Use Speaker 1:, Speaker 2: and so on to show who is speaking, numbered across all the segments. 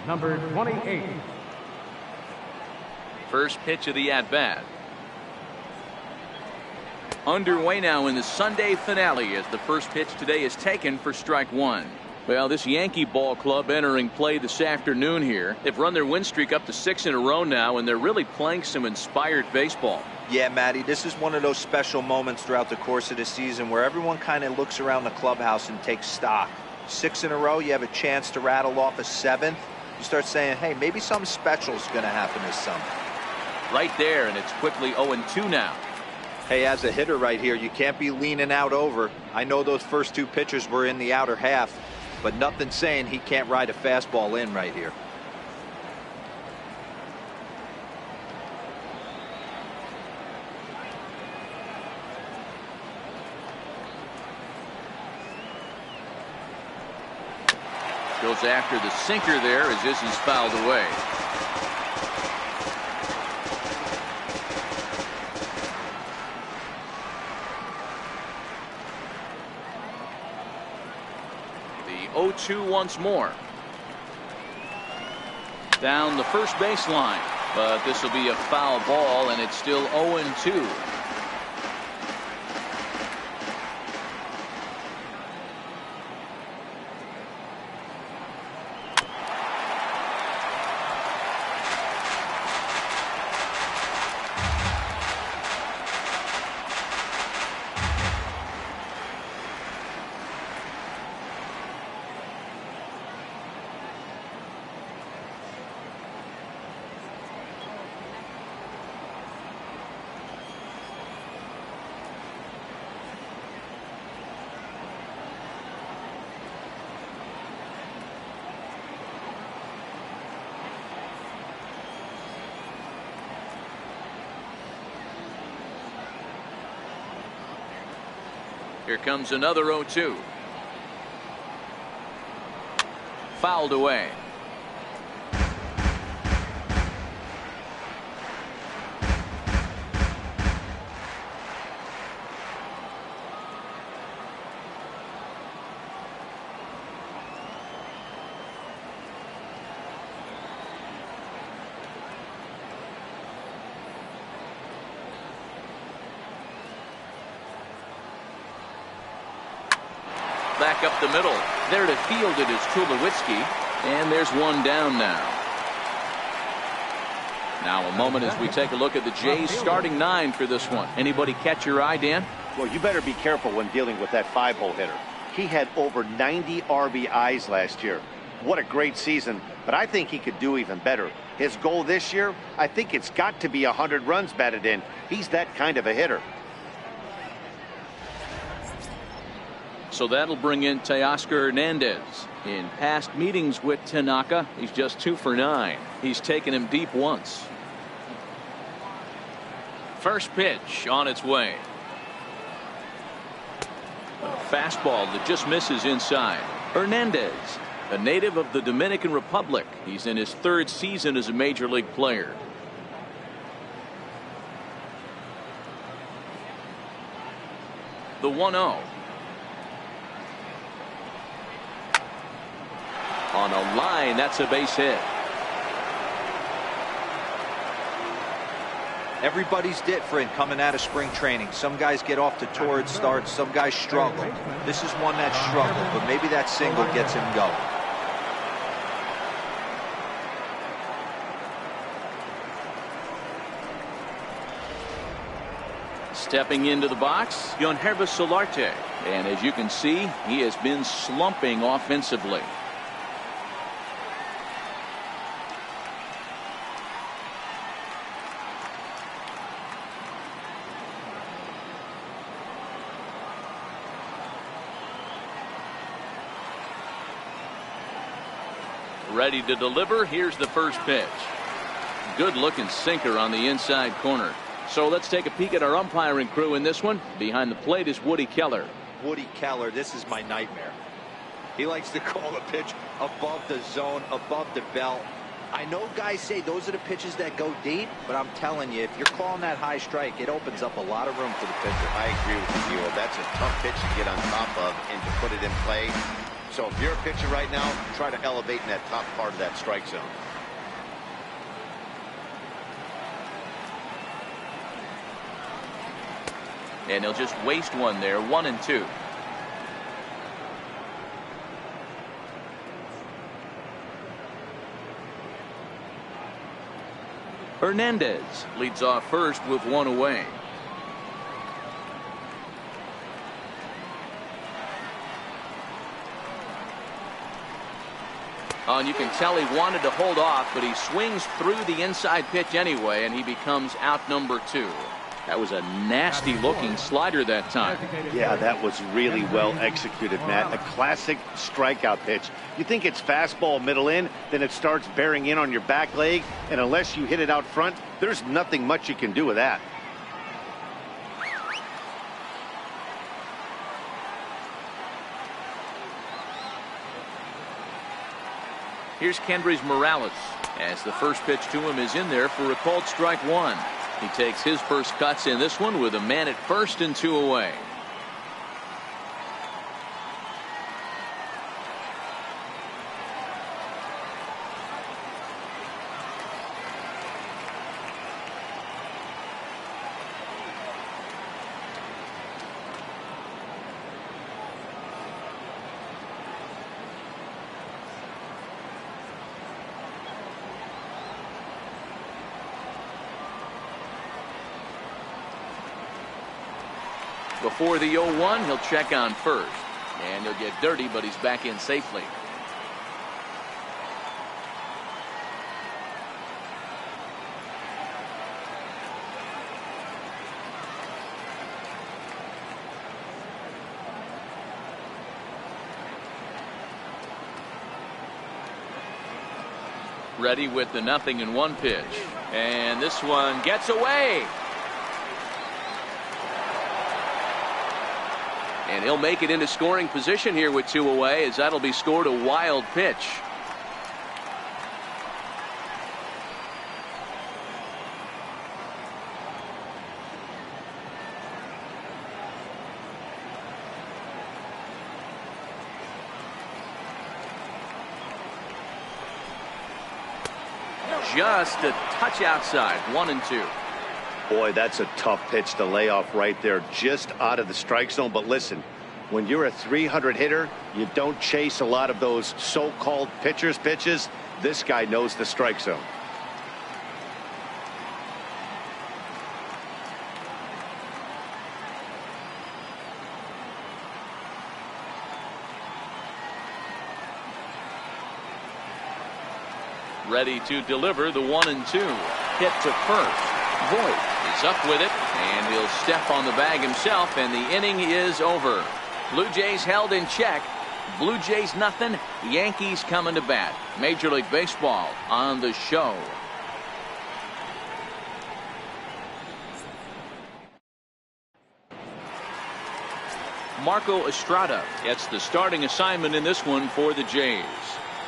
Speaker 1: number 28.
Speaker 2: First pitch of the at-bat. Underway now in the Sunday finale as the first pitch today is taken for strike one. Well, this Yankee ball club entering play this afternoon here. They've run their win streak up to 6 in a row now, and they're really playing some inspired baseball.
Speaker 3: Yeah, Matty, this is one of those special moments throughout the course of the season where everyone kind of looks around the clubhouse and takes stock. 6 in a row, you have a chance to rattle off a 7th. You start saying, hey, maybe something special is going to happen this summer.
Speaker 2: Right there, and it's quickly 0-2 now.
Speaker 3: Hey, as a hitter right here, you can't be leaning out over. I know those first 2 pitches were in the outer half, but nothing saying he can't ride a fastball in right here.
Speaker 2: Goes after the sinker there as this is fouled away. The 0-2 once more. Down the first baseline, but this will be a foul ball, and it's still 0-2. Here comes another 0-2. Fouled away. Back up the middle. There to field it is Tulowitzki. And there's one down now. Now a moment as we take a look at the Jays starting 9 for this one. Anybody catch your eye, Dan?
Speaker 4: Well, you better be careful when dealing with that 5-hole hitter. He had over 90 RBIs last year. What a great season, but I think he could do even better. His goal this year, I think it's got to be 100 runs batted in. He's that kind of a hitter.
Speaker 2: So that'll bring in Teoscar Hernandez. In past meetings with Tanaka, he's just 2 for 9. He's taken him deep once. First pitch on its way. A fastball that just misses inside. Hernandez, a native of the Dominican Republic. He's in his 3rd season as a major league player. The 1-0. On a line, that's a base hit.
Speaker 3: Everybody's different coming out of spring training. Some guys get off to torrid starts, some guys struggle. This is one that struggled, but maybe that single gets him going.
Speaker 2: Stepping into the box, Yankees Solarte. And as you can see, he has been slumping offensively. Ready to deliver. Here's the first pitch. Good looking sinker on the inside corner. So let's take a peek at our umpiring crew in this one. Behind the plate is Woody Keller.
Speaker 3: Woody Keller, this is my nightmare. He likes to call a pitch above the zone, above the belt. I know guys say those are the pitches that go deep, but I'm telling you, if you're calling that high strike, it opens up a lot of room for the pitcher.
Speaker 4: I agree with you, Buell. That's a tough pitch to get on top of and to put it in play. So if you're a pitcher right now, try to elevate in that top part of that strike zone.
Speaker 2: And he'll just waste one there. 1-2. Hernandez leads off first with one away. Oh, and you can tell he wanted to hold off, but he swings through the inside pitch anyway, and he becomes out number 2. That was a nasty looking slider that time.
Speaker 4: Yeah, that was really well executed, Matt. A classic strikeout pitch. You think it's fastball middle in, then it starts bearing in on your back leg, and unless you hit it out front, there's nothing much you can do with that.
Speaker 2: Here's Kendrys Morales as the first pitch to him is in there for a called strike 1. He takes his first cuts in this one with a man at first and 2 away. Before the 0-1, he'll check on first. And he'll get dirty, but he's back in safely. Ready with the 0-1 pitch. And this one gets away. And he'll make it into scoring position here with 2 away, as that'll be scored a wild pitch. Just a touch outside. 1-2.
Speaker 4: Boy, that's a tough pitch to lay off right there, just out of the strike zone. But listen, when you're a 300 hitter, you don't chase a lot of those so-called pitcher's pitches. This guy knows the strike zone.
Speaker 2: Ready to deliver the 1-2. Hit to first. Voit is up with it, and he'll step on the bag himself, and the inning is over. Blue Jays held in check. Blue Jays nothing. Yankees coming to bat. Major League Baseball on the show. Marco Estrada gets the starting assignment in this one for the Jays.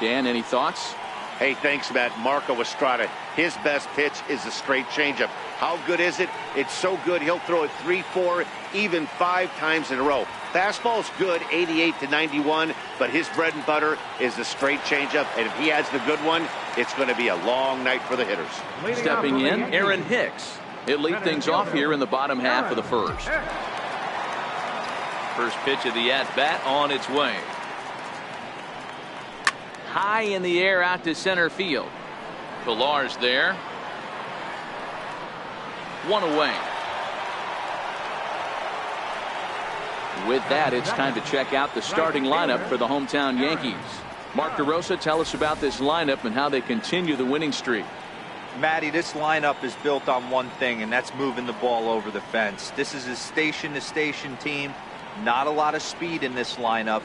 Speaker 2: Dan, any thoughts?
Speaker 4: Hey, thanks, Matt. Marco Estrada, his best pitch is a straight changeup. How good is it? It's so good he'll throw it 3, 4, even 5 times in a row. Fastball's good, 88 to 91, but his bread and butter is the straight changeup, and if he adds the good one, it's going to be a long night for the hitters.
Speaker 2: Stepping in, Aaron Hicks. He'll lead things off here in the bottom half of the first. First pitch of the at-bat on its way. High in the air out to center field. Pillar's there. 1 away. With that, it's time to check out the starting lineup for the hometown Yankees. Mark DeRosa, tell us about this lineup and how they continue the winning streak.
Speaker 3: Matty, this lineup is built on one thing, and that's moving the ball over the fence. This is a station-to-station team. Not a lot of speed in this lineup,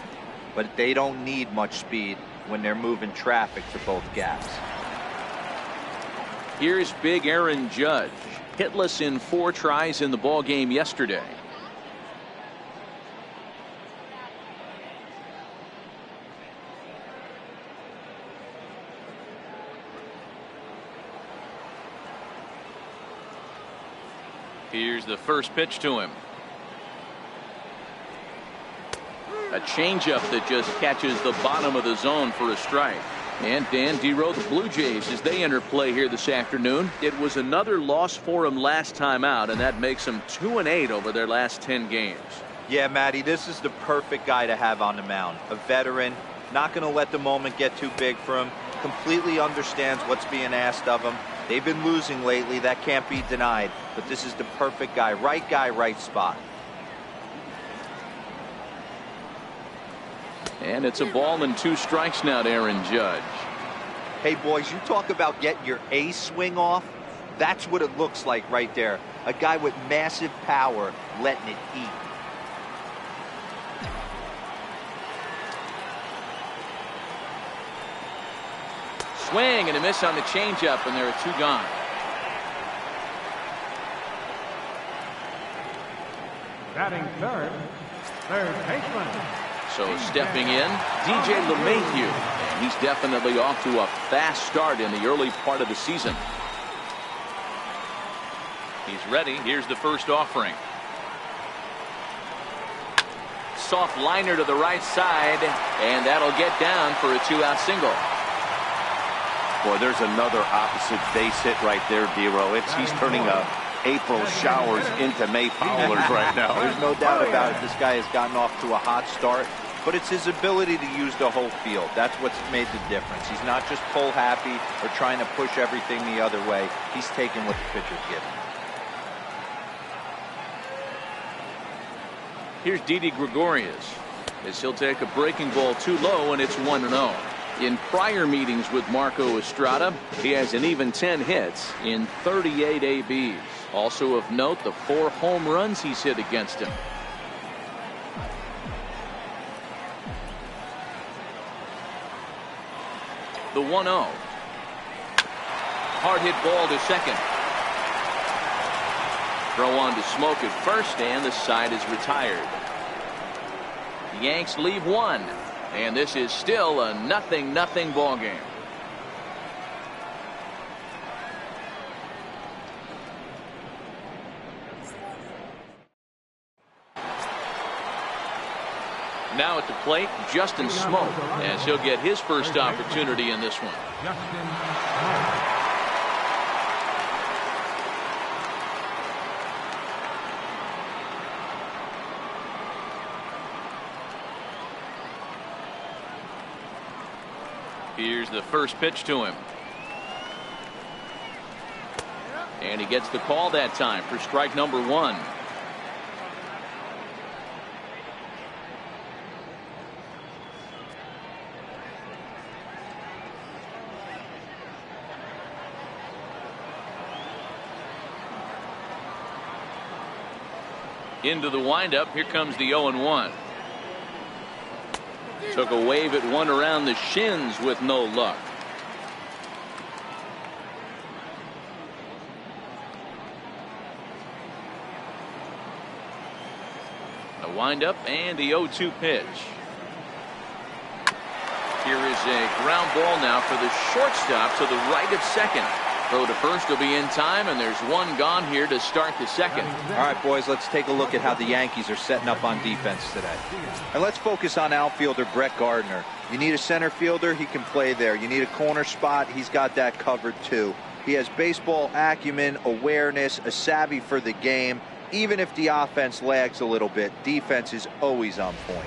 Speaker 3: but they don't need much speed when they're moving traffic to both gaps.
Speaker 2: Here's big Aaron Judge, hitless in 4 tries in the ball game yesterday. Here's the first pitch to him. A changeup that just catches the bottom of the zone for a strike. And Dan Dero, the Blue Jays, as they enter play here this afternoon. It was another loss for them last time out, and that makes them 2-8 over their last 10 games.
Speaker 3: Yeah, Matty, this is the perfect guy to have on the mound. A veteran, not going to let the moment get too big for him, completely understands what's being asked of him. They've been losing lately, that can't be denied, but this is the perfect guy, right spot.
Speaker 2: And it's a ball and 2 strikes now to Aaron Judge.
Speaker 3: Hey, boys, you talk about getting your A swing off. That's what it looks like right there. A guy with massive power letting it eat.
Speaker 2: Swing and a miss on the changeup, and there are 2 gone.
Speaker 1: Batting third baseman.
Speaker 2: So stepping in, DJ LeMahieu. And he's definitely off to a fast start in the early part of the season. He's ready. Here's the first offering. Soft liner to the right side, and that'll get down for a 2-out single.
Speaker 4: Boy, there's another opposite base hit right there, Dero. He's turning April showers into May fowlers right now.
Speaker 3: There's no doubt about it. This guy has gotten off to a hot start, but it's his ability to use the whole field. That's what's made the difference. He's not just pull happy or trying to push everything the other way. He's taking what the pitcher's giving.
Speaker 2: Here's Didi Gregorius as he'll take a breaking ball too low, and it's 1-0. In prior meetings with Marco Estrada, he has an even 10 hits in 38 ABs. Also of note, the 4 home runs he's hit against him. The 1-0. Hard hit ball to second. Throw on to Smoke at first, and the side is retired. The Yanks leave 1. And this is still a 0-0 ball game. Now at the plate, Justin Smoke, as he'll get his first opportunity in this one.
Speaker 1: Justin Smoke.
Speaker 2: Here's the first pitch to him. And he gets the call that time for strike number 1. Into the windup. Here comes the 0-1. Took a wave at one around the shins with no luck. A windup and the 0-2 pitch. Here is a ground ball now for the shortstop to the right of second. Throw to first will be in time, and there's 1 gone here to start the second.
Speaker 3: All right, boys, let's take a look at how the Yankees are setting up on defense today. And let's focus on outfielder Brett Gardner. You need a center fielder, he can play there. You need a corner spot, he's got that covered too. He has baseball acumen, awareness, a savvy for the game. Even if the offense lags a little bit, defense is always on point.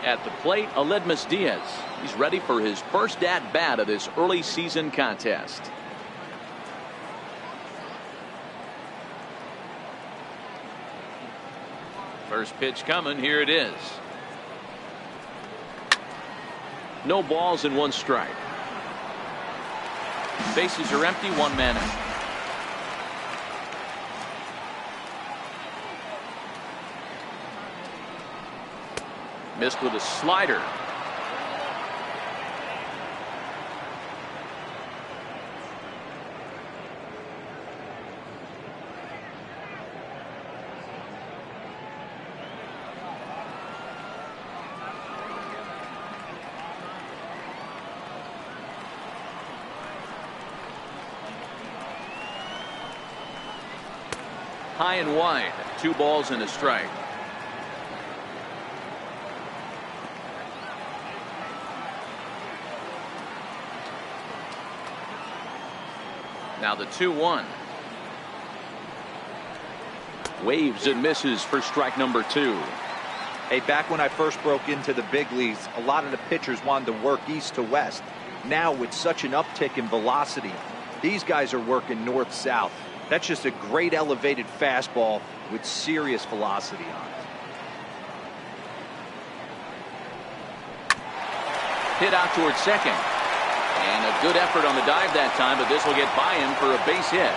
Speaker 2: At the plate, Aledmus Diaz. He's ready for his first at-bat of this early season contest. First pitch coming. Here it is. No balls and 1 strike. Bases are empty. 1 man out. Missed with a slider. High and wide. 2 balls and a strike. Now the 2-1. Waves and misses for strike number 2.
Speaker 3: Hey, back when I first broke into the big leagues, a lot of the pitchers wanted to work east to west. Now, with such an uptick in velocity, these guys are working north-south. That's just a great elevated fastball with serious velocity on it.
Speaker 2: Hit out towards second. And a good effort on the dive that time, but this will get by him for a base hit.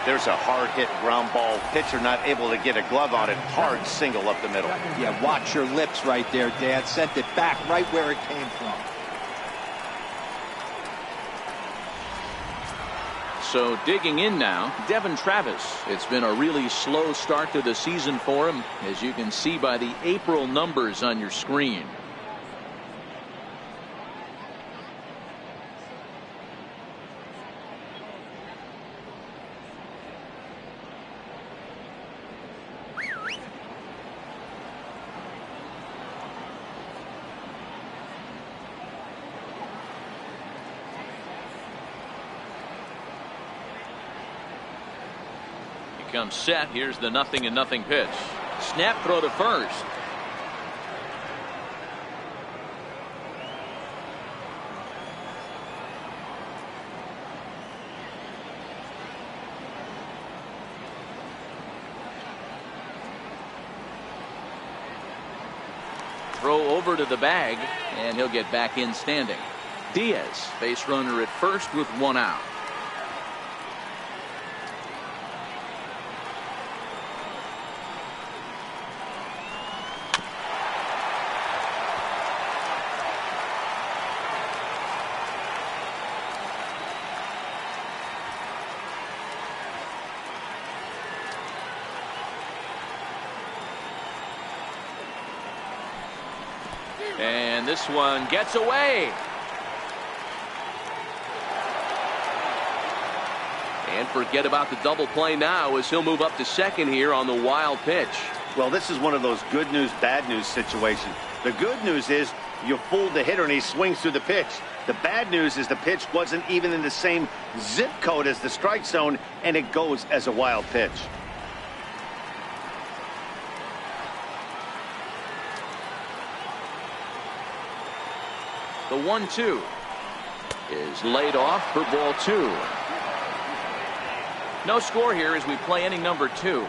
Speaker 4: There's a hard hit ground ball. Pitcher not able to get a glove on it. Hard single up the middle.
Speaker 3: Yeah, watch your lips right there, Dan. Sent it back right where it came from.
Speaker 2: So digging in now, Devin Travis. It's been a really slow start to the season for him, as you can see by the April numbers on your screen. Comes set. Here's the 0-0 pitch. Snap throw to first. Throw over to the bag, and he'll get back in standing. Diaz, base runner at first with 1 out. And this one gets away. And forget about the double play now as he'll move up to second here on the wild pitch.
Speaker 4: Well, this is one of those good news, bad news situations. The good news is you fooled the hitter and he swings through the pitch. The bad news is the pitch wasn't even in the same zip code as the strike zone, and it goes as a wild pitch.
Speaker 2: The 1-2 is laid off for ball 2. No score here as we play inning number 2.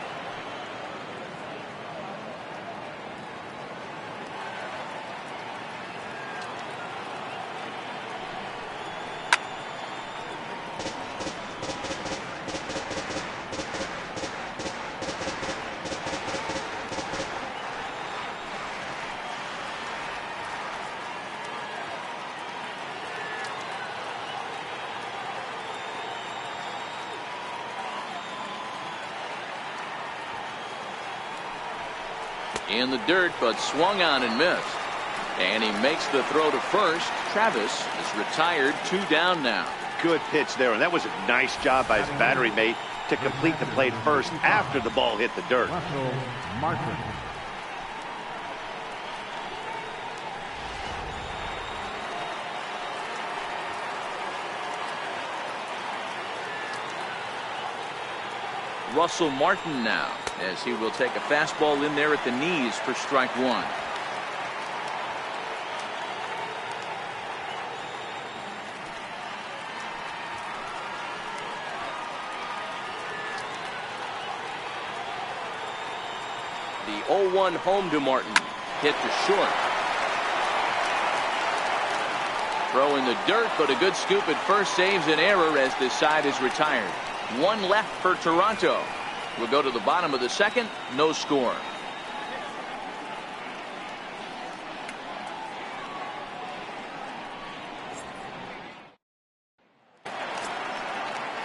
Speaker 2: In the dirt, but swung on and missed. And he makes the throw to first. Travis is retired, 2 down now.
Speaker 4: Good pitch there, and that was a nice job by his battery mate to complete the play first after the ball hit the dirt.
Speaker 1: Russell Martin.
Speaker 2: Russell Martin now, as he will take a fastball in there at the knees for strike 1. The 0-1 home to Martin. Hit to short. Throw in the dirt, but a good scoop at first saves an error as this side is retired. 1 left for Toronto. We'll go to the bottom of the second. No score.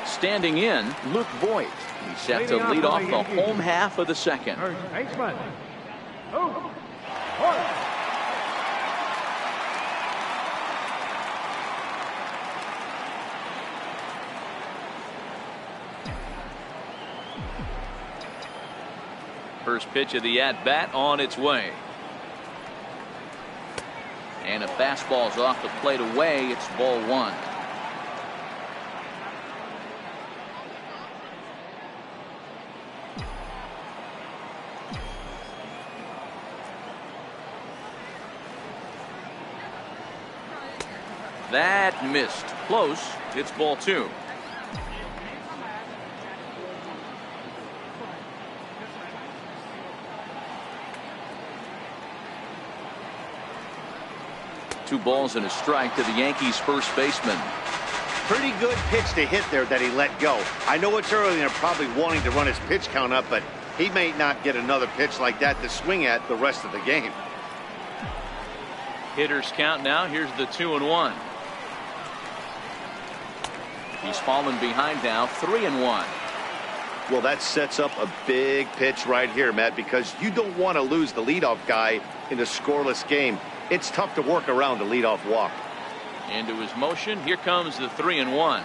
Speaker 2: Standing in, Luke Voigt. He's set to lead off the home half of the second.
Speaker 1: First baseman. Luke Voigt.
Speaker 2: First pitch of the at-bat on its way. And a fastball's off the plate away. It's ball 1. That missed. Close. It's ball 2. Two balls and a strike to the Yankees first baseman.
Speaker 4: Pretty good pitch to hit there that he let go. I know it's early and they're probably wanting to run his pitch count up, but he may not get another pitch like that to swing at the rest of the game.
Speaker 2: Hitters count now. Here's the 2-1. He's fallen behind now, 3-1.
Speaker 4: Well, that sets up a big pitch right here, Matt, because you don't want to lose the leadoff guy in a scoreless game. It's tough to work around a leadoff walk.
Speaker 2: Into his motion. Here comes the 3-1.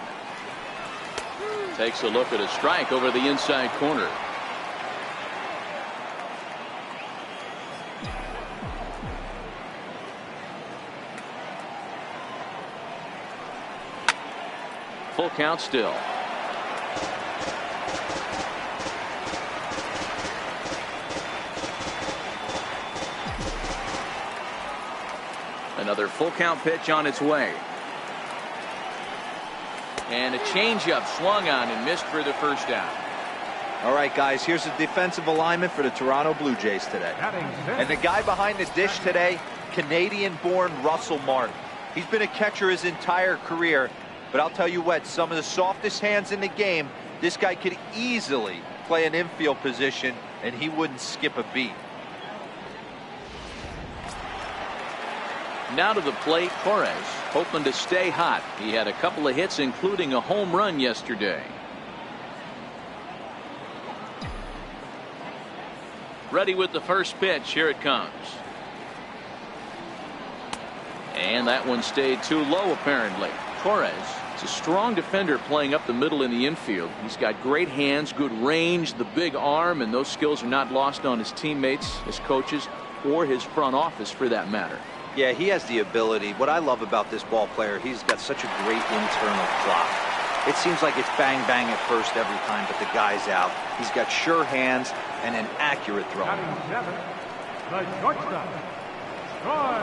Speaker 2: Takes a look at a strike over the inside corner. Full count still. Another full count pitch on its way. And a changeup swung on and missed for the first down.
Speaker 3: All right, guys, here's the defensive alignment for the Toronto Blue Jays today. And the guy behind the dish today, Canadian-born Russell Martin. He's been a catcher his entire career, but I'll tell you what, some of the softest hands in the game, this guy could easily play an infield position, and he wouldn't skip a beat.
Speaker 2: Now to the plate, Torres, hoping to stay hot. He had a couple of hits, including a home run yesterday. Ready with the first pitch. Here it comes. And that one stayed too low, apparently. Torres is a strong defender playing up the middle in the infield. He's got great hands, good range, the big arm, and those skills are not lost on his teammates, his coaches, or his front office for that matter.
Speaker 3: Yeah, he has the ability. What I love about this ball player, he's got such a great internal clock. It seems like it's bang bang at first every time, but the guy's out. He's got sure hands and an accurate throw.
Speaker 1: Batting seventh, the shortstop, Troy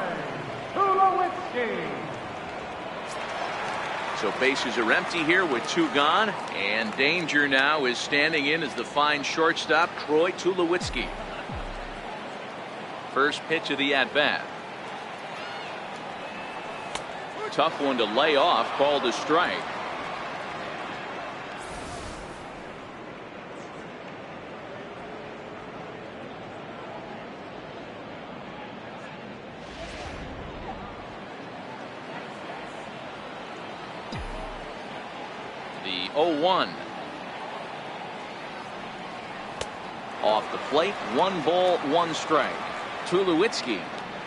Speaker 1: Tulowitzki.
Speaker 2: So bases are empty here with 2 gone, and danger now is standing in as the fine shortstop, Troy Tulowitzki. First pitch of the at-bat. Tough one to lay off, called a strike. The 0-1. Off the plate, 1 ball, 1 strike. Tulowitzki,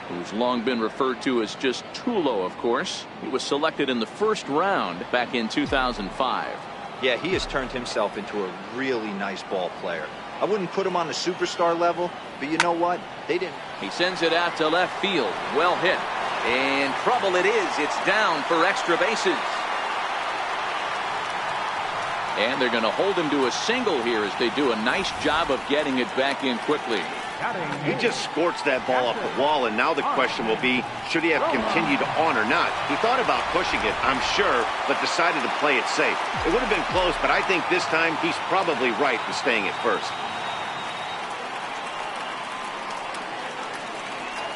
Speaker 2: who's long been referred to as just Tulo, of course. He was selected in the first round back in 2005.
Speaker 3: Yeah, he has turned himself into a really nice ball player. I wouldn't put him on the superstar level, but you know what? They didn't.
Speaker 2: He sends it out to left field. Well hit. And trouble it is. It's down for extra bases. And they're going to hold him to a single here as they do a nice job of getting it back in quickly.
Speaker 4: He just scorched that ball off the wall, and now the question will be, should he have continued on or not? He thought about pushing it, I'm sure, but decided to play it safe. It would have been close, but I think this time he's probably right in staying at first.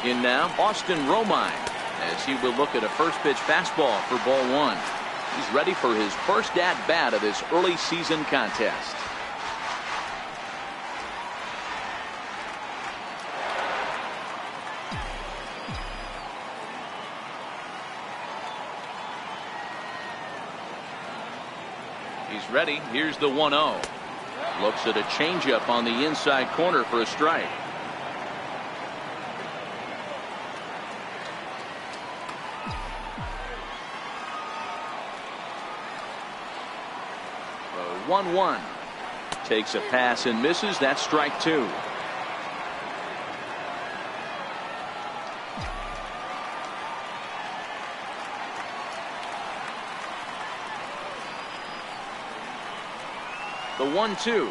Speaker 2: In now, Austin Romine, as he will look at a first pitch fastball for ball 1. He's ready for his first at-bat of this early season contest. He's ready. Here's the 1-0. Looks at a changeup on the inside corner for a strike. The 1-1. Takes a pass and misses. That's strike 2. The 1-2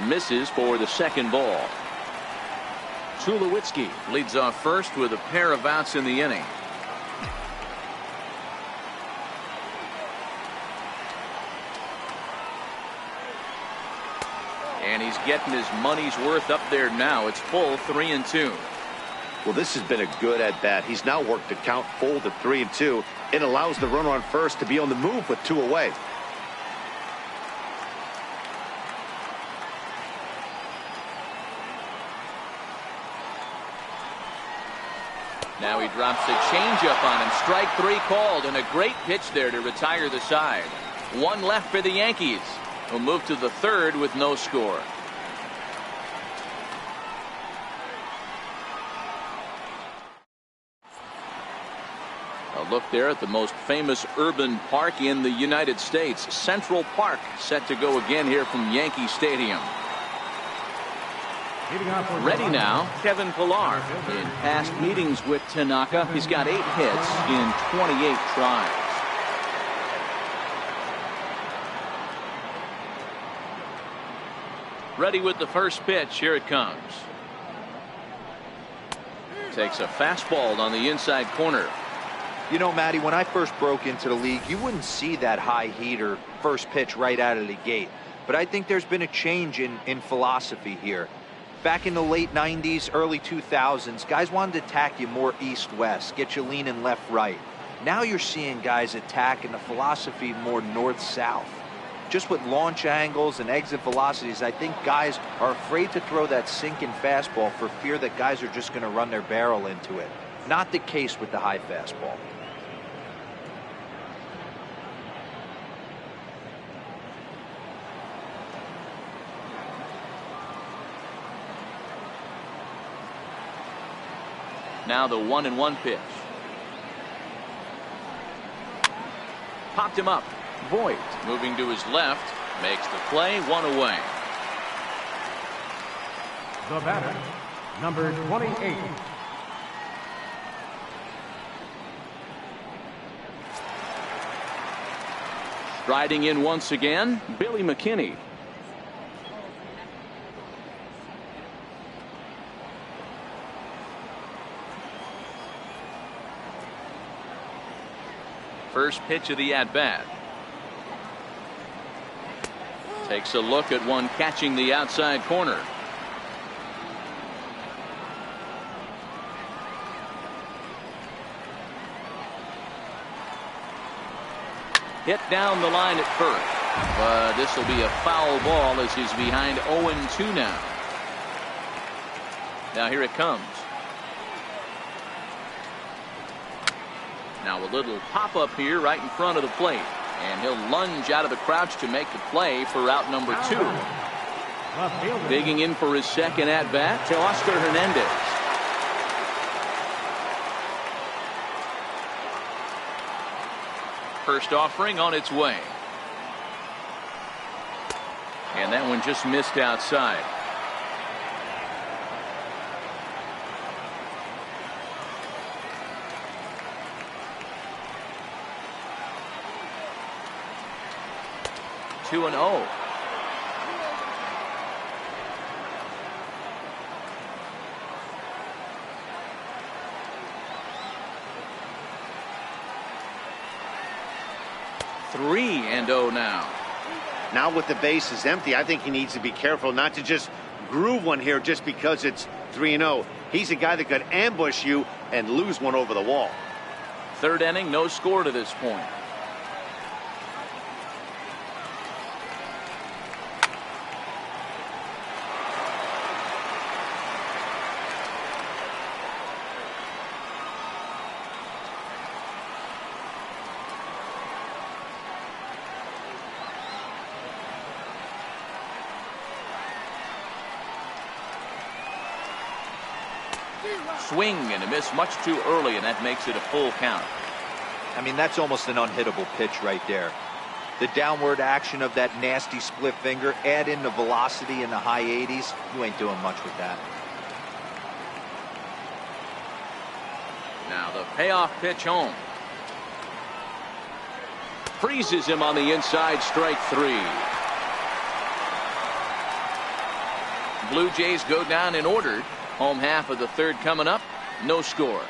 Speaker 2: misses for the second ball. Tulowitzki leads off first with a pair of outs in the inning. And he's getting his money's worth up there now. It's full 3-2.
Speaker 4: Well, this has been a good at-bat. He's now worked the count full to 3-2. It allows the runner on first to be on the move with 2 away.
Speaker 2: Now he drops a changeup on him. Strike 3 called, and a great pitch there to retire the side. 1 left for the Yankees. Will move to the 3rd with no score. A look there at the most famous urban park in the United States, Central Park, set to go again here from Yankee Stadium. Ready now, Kevin Pillar. In past meetings with Tanaka, he's got 8 hits in 28 tries. Ready with the first pitch. Here it comes. Takes a fastball on the inside corner.
Speaker 3: You know, Matty, when I first broke into the league, you wouldn't see that high heater first pitch right out of the gate. But I think there's been a change in philosophy here. Back in the late 90s, early 2000s, guys wanted to attack you more east-west, get you leaning left-right. Now you're seeing guys attack in the philosophy more north-south. Just with launch angles and exit velocities, I think guys are afraid to throw that sinking fastball for fear that guys are just going to run their barrel into it. Not the case with the high fastball.
Speaker 2: Now the 1-1 pitch. Popped him up. Voigt moving to his left. Makes the play. 1 away.
Speaker 1: The batter, number 28.
Speaker 2: Striding in once again, Billy McKinney. First pitch of the at-bat. Takes a look at one catching the outside corner. Hit down the line at first. But this will be a foul ball as he's behind 0-2 now. Now here it comes. Now a little pop-up here right in front of the plate. And he'll lunge out of the crouch to make the play for out number 2. Digging in for his second at-bat, Teoscar Hernandez. First offering on its way. And that one just missed outside. Two and 0. Three and 0 now.
Speaker 4: Now with the bases empty, I think he needs to be careful not to just groove one here just because it's 3-0. He's a guy that could ambush you and lose one over the wall.
Speaker 2: Third inning, no score to this point. Swing and a miss much too early, and that makes it a full count.
Speaker 3: I mean, that's almost an unhittable pitch right there. The downward action of that nasty split finger, add in the velocity in the high 80s, you ain't doing much with that.
Speaker 2: Now the payoff pitch home. Freezes him on the inside, strike 3. Blue Jays go down in order. Home half of the third coming up. No score.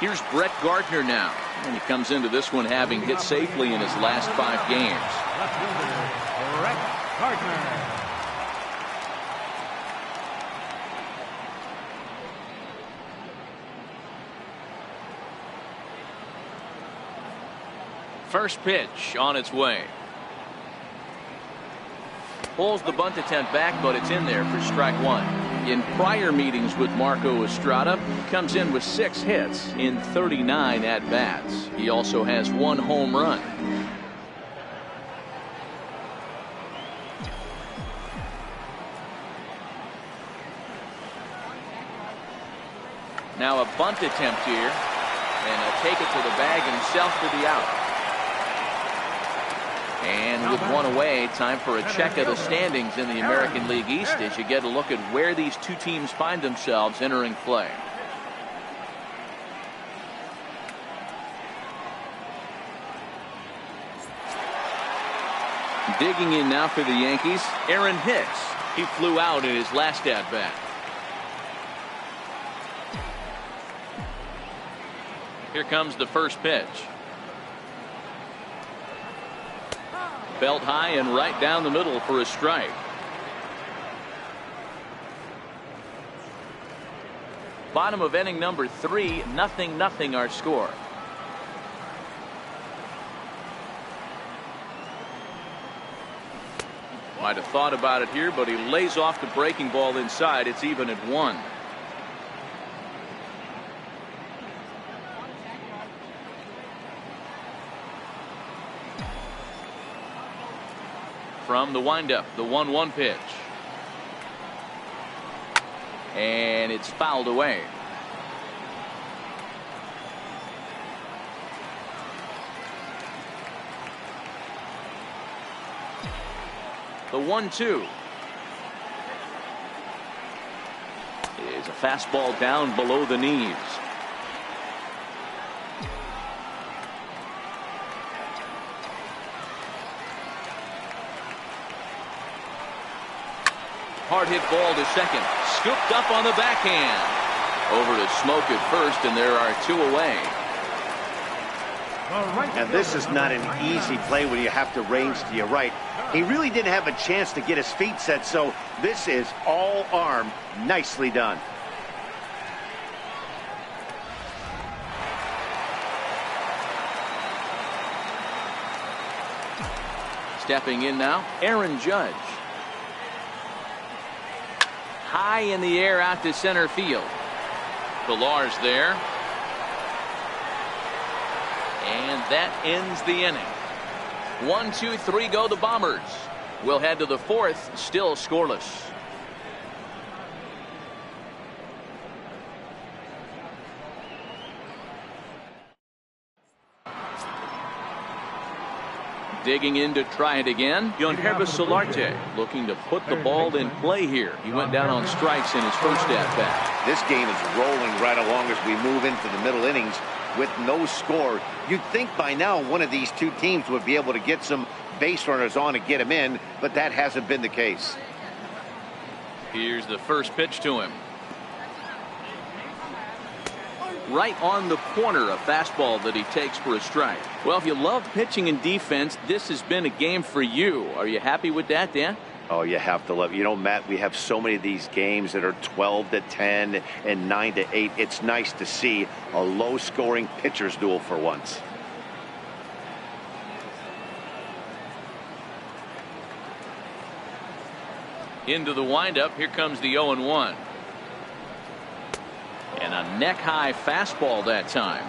Speaker 2: Here's Brett Gardner now. And he comes into this one having hit safely in his last 5 games.
Speaker 1: Left fielder, Brett Gardner.
Speaker 2: First pitch on its way. Pulls the bunt attempt back, but it's in there for strike 1. In prior meetings with Marco Estrada, comes in with 6 hits in 39 at-bats. He also has 1 home run. Now a bunt attempt here, and he'll take it to the bag himself for the out. And with 1 away, time for a check of the standings in the American League East as you get a look at where these 2 teams find themselves entering play. Digging in now for the Yankees, Aaron Hicks. He flew out in his last at-bat. Here comes the first pitch. Belt high and right down the middle for a strike. Bottom of inning number 3, 0-0 our score. Might have thought about it here, but he lays off the breaking ball inside. It's even at 1. From the windup, the 1-1 pitch. And it's fouled away. The 1-2 is a fastball down below the knees. Hard hit ball to second. Scooped up on the backhand. Over to Smoke at first, and there are 2 away.
Speaker 4: And this is not an easy play when you have to range to your right. He really didn't have a chance to get his feet set, so this is all arm. Nicely done.
Speaker 2: Stepping in now, Aaron Judge. High in the air out to center field. Pilar's there. And that ends the inning. 1, 2, 3 go the Bombers. We'll head to the 4th, still scoreless. Digging in to try it again, Yankees Solarte looking to put the ball in play here. He went down on strikes in his first at-bat.
Speaker 4: This game is rolling right along as we move into the middle innings with no score. You'd think by now one of these 2 teams would be able to get some base runners on and get him in, but that hasn't been the case.
Speaker 2: Here's the first pitch to him. Right on the corner, a fastball that he takes for a strike. Well, if you love pitching and defense, this has been a game for you. Are you happy with that, Dan?
Speaker 4: Oh, you have to love it. You know, Matt, we have so many of these games that are 12-10 and 9-8. It's nice to see a low-scoring pitcher's duel for once.
Speaker 2: Into the windup, here comes the 0-1. And a neck-high fastball that time.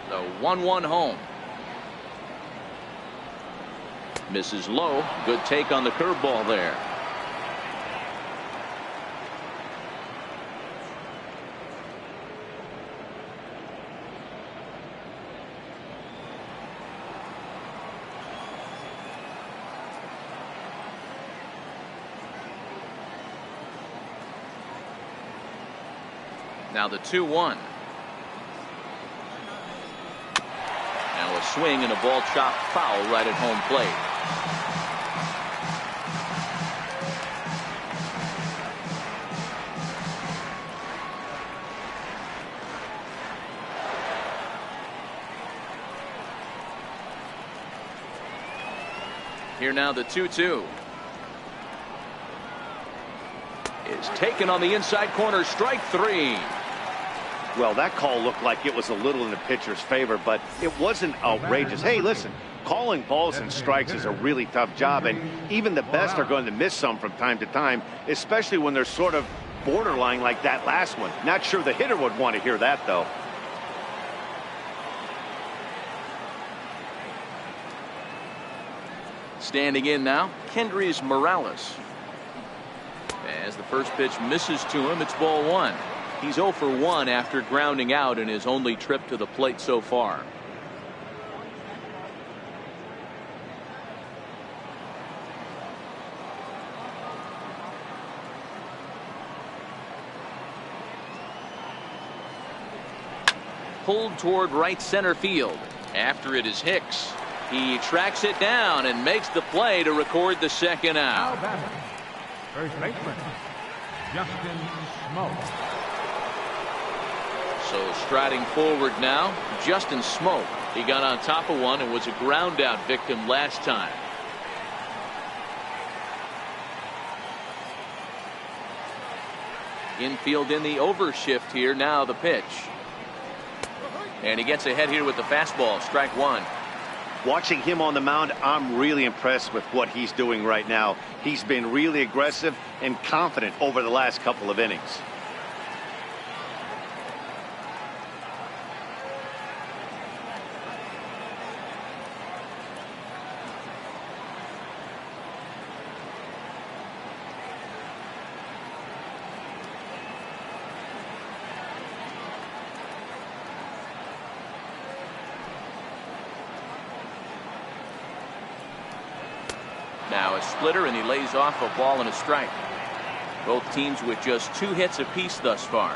Speaker 2: The 1-1 home. Misses low. Good take on the curveball there. Now the 2-1. Now a swing and a ball chopped foul right at home plate. Here now the 2-2. Is taken on the inside corner, strike 3.
Speaker 4: Well, that call looked like it was a little in the pitcher's favor, but it wasn't outrageous. Hey, listen, calling balls and strikes is a really tough job, and even the best are going to miss some from time to time, especially when they're sort of borderline like that last one. Not sure the hitter would want to hear that, though.
Speaker 2: Standing in now, Kendrys Morales. As the first pitch misses to him, it's ball 1. He's 0 for 1 after grounding out in his only trip to the plate so far. Pulled toward right center field. After it is Hicks. He tracks it down and makes the play to record the second out.
Speaker 1: First baseman, Justin Smoke.
Speaker 2: So striding forward now, Justin Smoke. He got on top of one and was a ground out victim last time. Infield in the overshift here. Now the pitch. And he gets ahead here with the fastball. Strike 1.
Speaker 4: Watching him on the mound, I'm really impressed with what he's doing right now. He's been really aggressive and confident over the last couple of innings.
Speaker 2: Now a splitter, and he lays off a ball and a strike. Both teams with just 2 hits apiece thus far.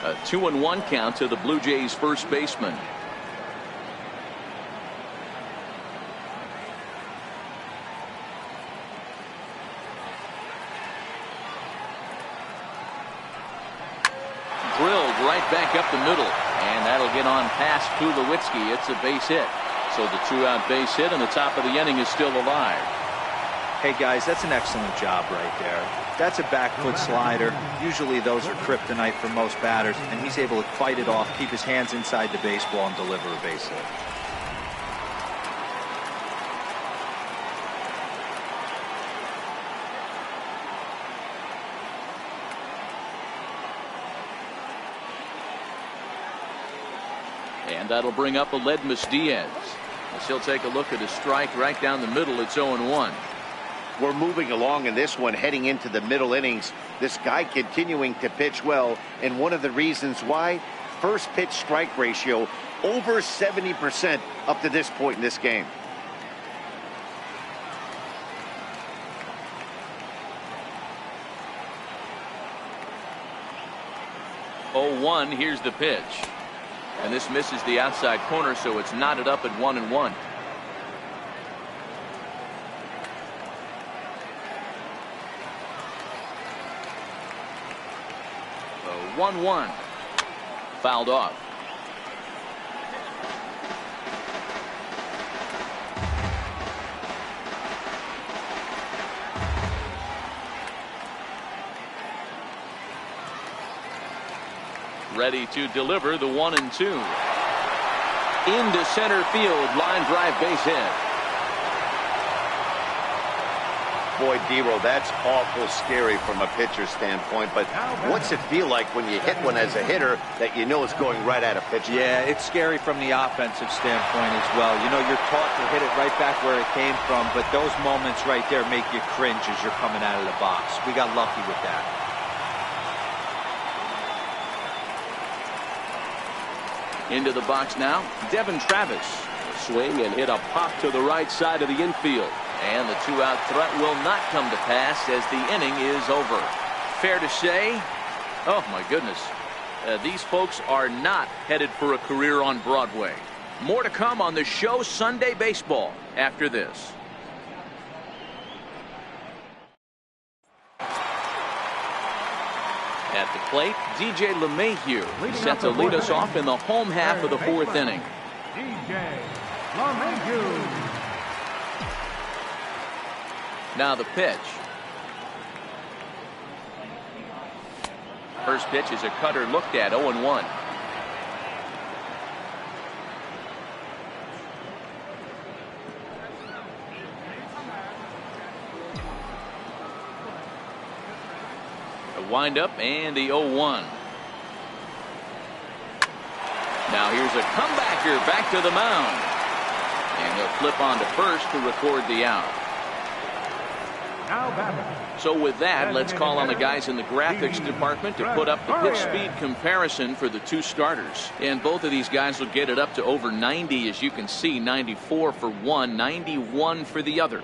Speaker 2: A 2-1 count to the Blue Jays first baseman. Drilled right back up the middle, and that'll get on past Tulowitzki. It's a base hit. So the 2-out base hit, and the top of the inning is still alive.
Speaker 3: Hey guys, that's an excellent job right there. That's a back foot slider. Usually those are kryptonite for most batters, and he's able to fight it off, keep his hands inside the baseball, and deliver a base hit.
Speaker 2: And that'll bring up Aledmus Diaz. As he'll take a look at a strike right down the middle. It's 0-1.
Speaker 4: We're moving along in this one, heading into the middle innings. This guy continuing to pitch well, and one of the reasons why, first pitch strike ratio over 70% up to this point in this game.
Speaker 2: Oh-1. Here's the pitch. And this misses the outside corner, so it's knotted up at 1-1. So 1-1. Fouled off. Ready to deliver the 1-2. Into center field, line drive base hit.
Speaker 4: Boy, Dero, that's awful scary from a pitcher's standpoint, but what's it feel like when you hit one as a hitter that you know is going right at a pitcher?
Speaker 3: Yeah, it's scary from the offensive standpoint as well. You know, you're taught to hit it right back where it came from, but those moments right there make you cringe as you're coming out of the box. We got lucky with that.
Speaker 2: Into the box now, Devin Travis. Swing and hit a pop to the right side of the infield. And the 2-out threat will not come to pass as the inning is over. Fair to say, oh my goodness, these folks are not headed for a career on Broadway. More to come on the show Sunday Baseball after this. At the plate, DJ LeMahieu set to lead us off in the home half of the fourth inning.
Speaker 1: DJ LeMahieu.
Speaker 2: Now the pitch. First pitch is a cutter looked at, 0-1. A windup and the 0-1. Now here's a comebacker back to the mound. And he'll flip on to first to record the out.
Speaker 1: Now batting.
Speaker 2: So with that, let's call on the guys in the graphics department to put up the pitch speed comparison for the two starters. And both of these guys will get it up to over 90, as you can see, 94 for one, 91 for the other.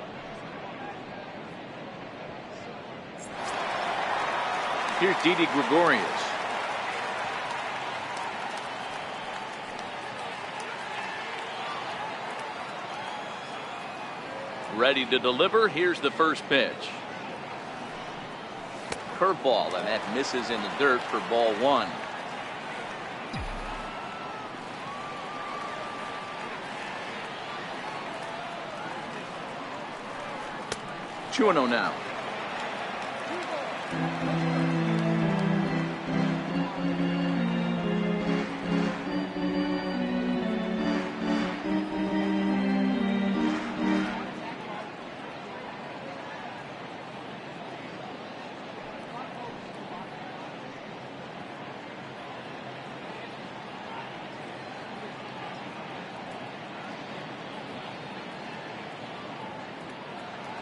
Speaker 2: Here's Didi Gregorius. Ready to deliver. Here's the first pitch. Curveball, and that misses in the dirt for ball one. Two and 0 now.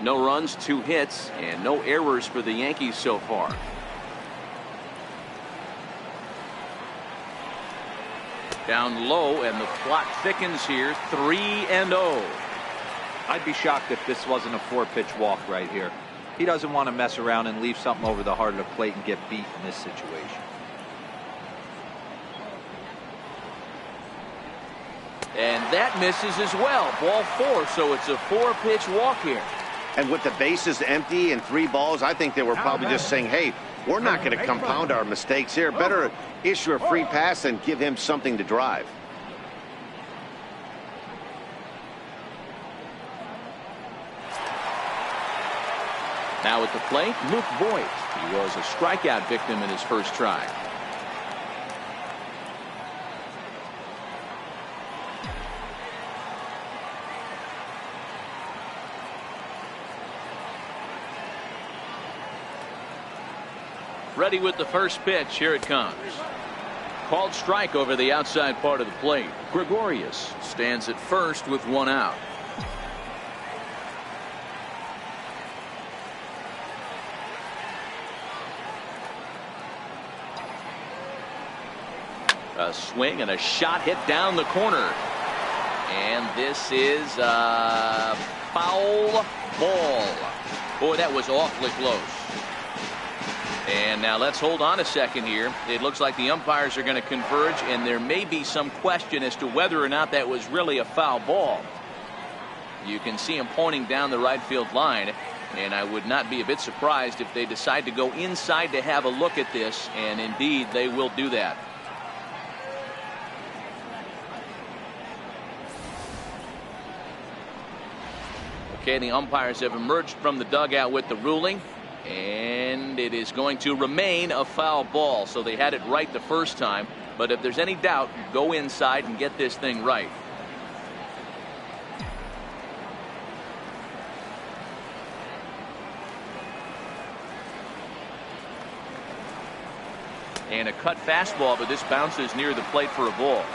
Speaker 2: No runs, 2 hits, and no errors for the Yankees so far. Down low, and the clock thickens here, 3-0.
Speaker 3: I'd be shocked if this wasn't a 4-pitch walk right here. He doesn't want to mess around and leave something over the heart of the plate and get beat in this situation.
Speaker 2: And that misses as well. Ball 4, so it's a 4-pitch walk here.
Speaker 4: And with the bases empty and 3 balls, I think they were probably just saying, hey, we're not going to compound our mistakes here. Better issue a free pass and give him something to drive.
Speaker 2: Now at the plate, Luke Voigt. He was a strikeout victim in his first try. Ready with the first pitch. Here it comes. Called strike over the outside part of the plate. Gregorius stands at first with 1 out. A swing and a shot hit down the corner. And this is a foul ball. Boy, that was awfully close. And now let's hold on a second here. It looks like the umpires are going to converge, and there may be some question as to whether or not that was really a foul ball. You can see him pointing down the right field line, and I would not be a bit surprised if they decide to go inside to have a look at this, and indeed they will do that. Okay, the umpires have emerged from the dugout with the ruling. And it is going to remain a foul ball. So they had it right the first time. But if there's any doubt, go inside and get this thing right. And a cut fastball, but this bounces near the plate for a ball.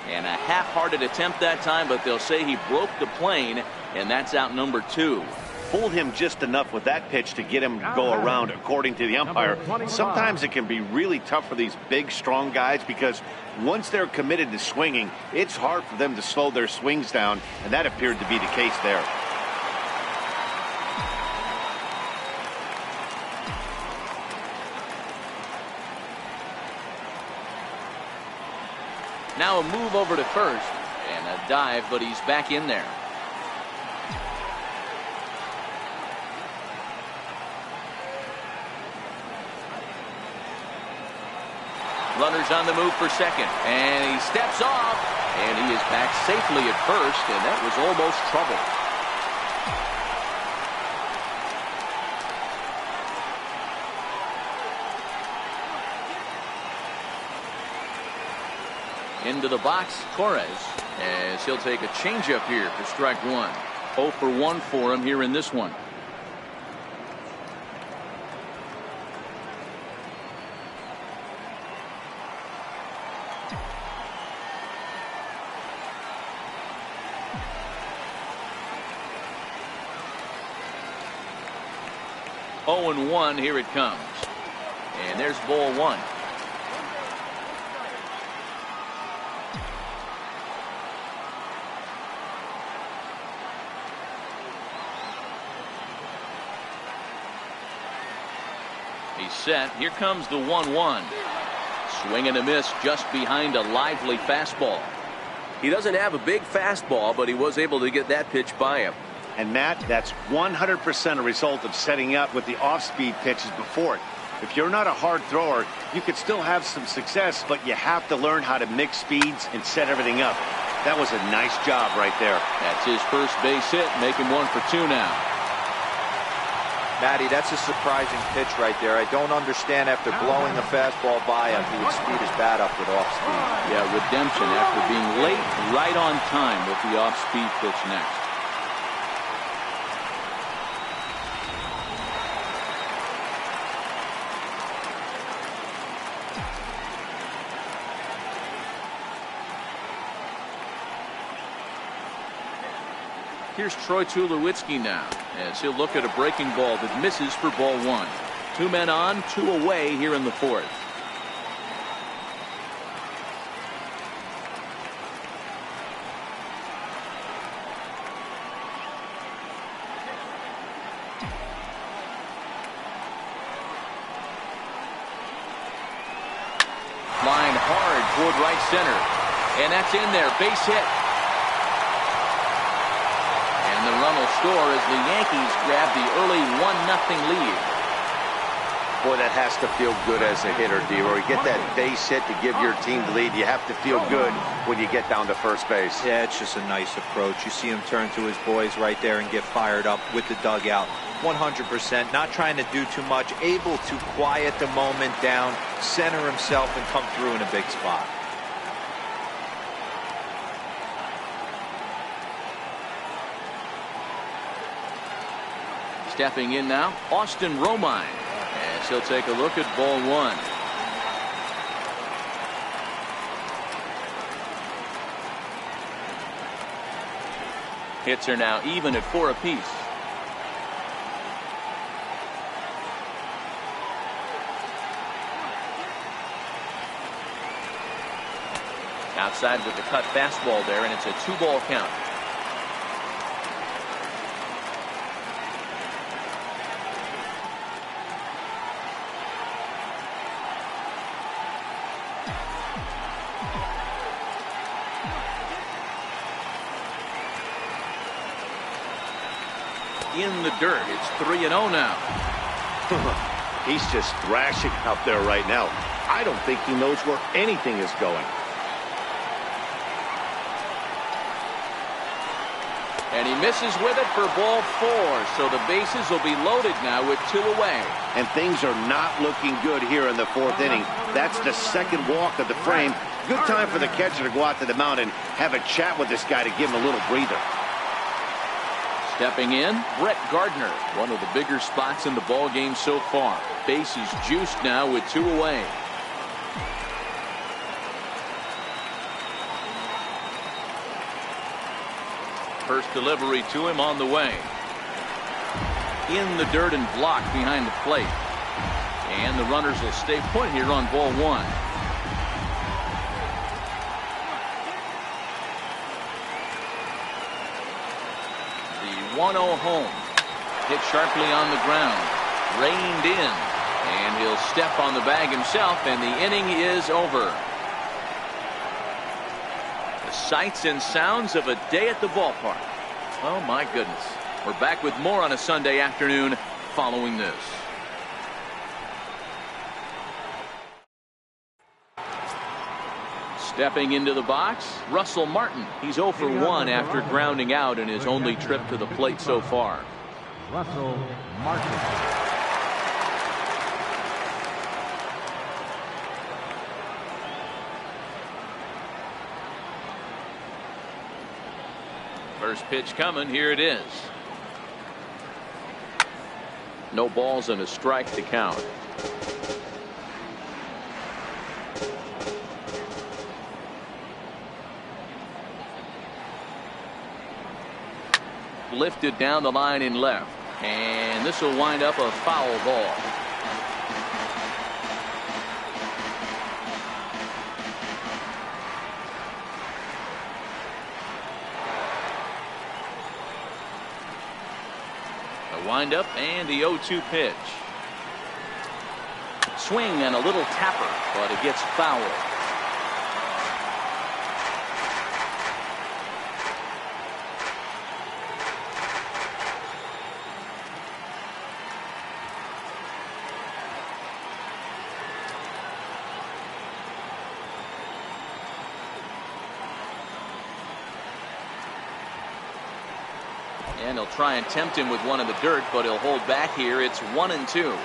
Speaker 2: And a half-hearted attempt that time, but they'll say he broke the plane, and that's out number 2.
Speaker 4: fool him just enough with that pitch to get him to go around, according to the umpire. Sometimes it can be really tough for these big, strong guys because once they're committed to swinging, it's hard for them to slow their swings down, and that appeared to be the case there.
Speaker 2: Now a move over to first and a dive, but he's back in there. Runners on the move for second, and he steps off, and he is back safely at first, and that was almost trouble. Into the box, Torres, as he'll take a changeup here for strike one. 0 for 1 for him here in this one. Oh and 1, here it comes. And there's ball one. He's set. Here comes the 1-1. Swing and a miss just behind a lively fastball. He doesn't have a big fastball, but he was able to get that pitch by him.
Speaker 4: And Matt, that's 100% a result of setting up with the off-speed pitches before it. If you're not a hard thrower, you could still have some success, but you have to learn how to mix speeds and set everything up. That was a nice job right there.
Speaker 2: That's his first base hit, making 1 for 2 now.
Speaker 3: Matty, that's a surprising pitch right there. I don't understand after blowing a fastball by him, he would speed his bat up with off speed.
Speaker 2: Yeah, redemption after being late, right on time with the off-speed pitch next. Here's Troy Tulowitzki now, as he'll look at a breaking ball that misses for ball one. 2 men on, 2 away here in the fourth. Flying hard toward right center, and that's in there, base hit. The run will score as the Yankees grab the early 1-0 lead.
Speaker 4: Boy, that has to feel good as a hitter, D-Roy. Get that base hit to give your team the lead. You have to feel good when you get down to first base.
Speaker 3: Yeah, it's just a nice approach. You see him turn to his boys right there and get fired up with the dugout. 100%, not trying to do too much, able to quiet the moment down, center himself, and come through in a big spot.
Speaker 2: Stepping in now, Austin Romine, as he'll take a look at ball one. Hits are now even at 4 apiece. Outside with the cut fastball there, and it's a 2-ball count. In the dirt, it's 3-0 now.
Speaker 4: He's just thrashing out there right now. I don't think he knows where anything is going.
Speaker 2: And he misses with it for ball 4, so the bases will be loaded now with 2 away.
Speaker 4: And things are not looking good here in the 4th inning. That's the second walk of the frame. Good time for the catcher to go out to the mound and have a chat with this guy to give him a little breather.
Speaker 2: Stepping in, Brett Gardner, one of the bigger spots in the ball game so far. Bases juiced now with 2 away. First delivery to him on the way. in the dirt and blocked behind the plate. And the runners will stay put here on ball one. The 1-0 home. Hit sharply on the ground. Reined in. And he'll step on the bag himself, and the inning is over. The sights and sounds of a day at the ballpark. Oh, my goodness. We're back with more on a Sunday afternoon following this. Stepping into the box, Russell Martin. He's 0 for 1 after grounding out in his only trip to the plate so far.
Speaker 1: Russell Martin.
Speaker 2: First pitch coming. Here it is. No balls and a strike to count. Lifted down the line in left, and this will wind up a foul ball. The windup and the 0-2 pitch. Swing and a little tapper, but it gets foul. And he'll try and tempt him with one in the dirt, but he'll hold back here. It's 1-2.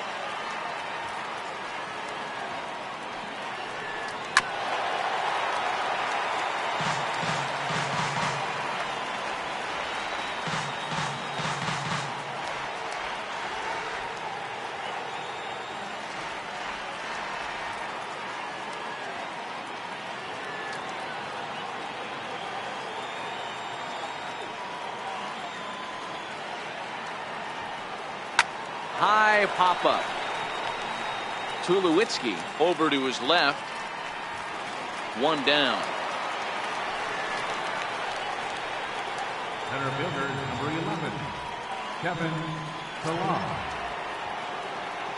Speaker 2: High pop-up. Tulowitzki over to his left. One down.
Speaker 1: Center fielder, number 11, Kevin Pillar.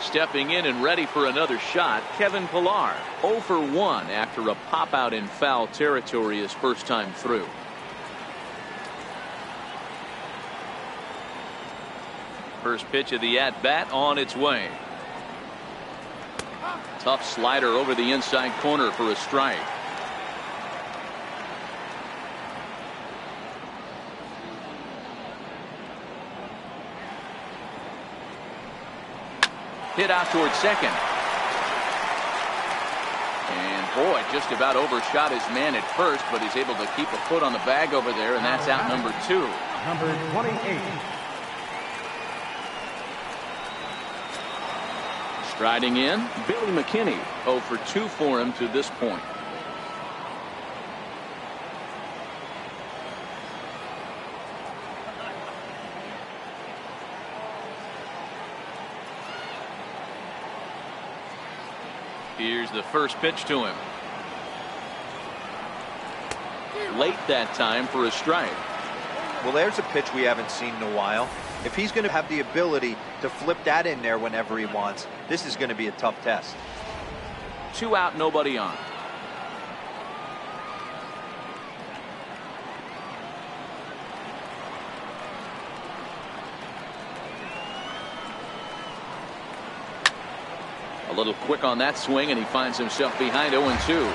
Speaker 2: Stepping in and ready for another shot, Kevin Pillar. 0 for 1 after a pop-out in foul territory his first time through. First pitch of the at-bat on its way. Tough slider over the inside corner for a strike. Hit out towards second. And boy, just about overshot his man at first, but he's able to keep a foot on the bag over there, and that's out number 2.
Speaker 1: Number 28.
Speaker 2: Striding in, Billy McKinney. 0 for 2 for him to this point. Here's the first pitch to him. Late that time for a strike.
Speaker 3: Well, there's a pitch we haven't seen in a while. If he's going to have the ability to flip that in there whenever he wants, this is going to be a tough test.
Speaker 2: 2 out, nobody on. A little quick on that swing, and he finds himself behind 0-2.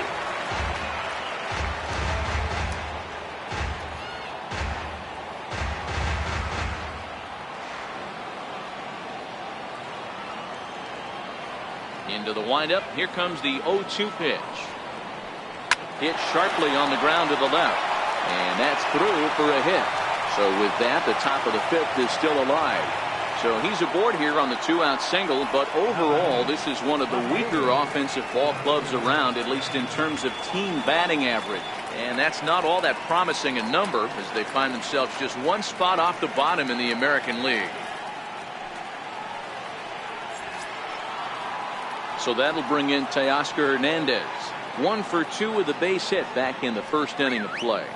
Speaker 2: Into the windup. Here comes the 0-2 pitch. Hit sharply on the ground to the left. And that's through for a hit. So with that, the top of the 5th is still alive. So he's aboard here on the 2-out single, but overall, this is one of the weaker offensive ball clubs around, at least in terms of team batting average. And that's not all that promising a number, as they find themselves just one spot off the bottom in the American League. So that'll bring in Teoscar Hernandez. 1 for 2 with a base hit back in the first inning of play.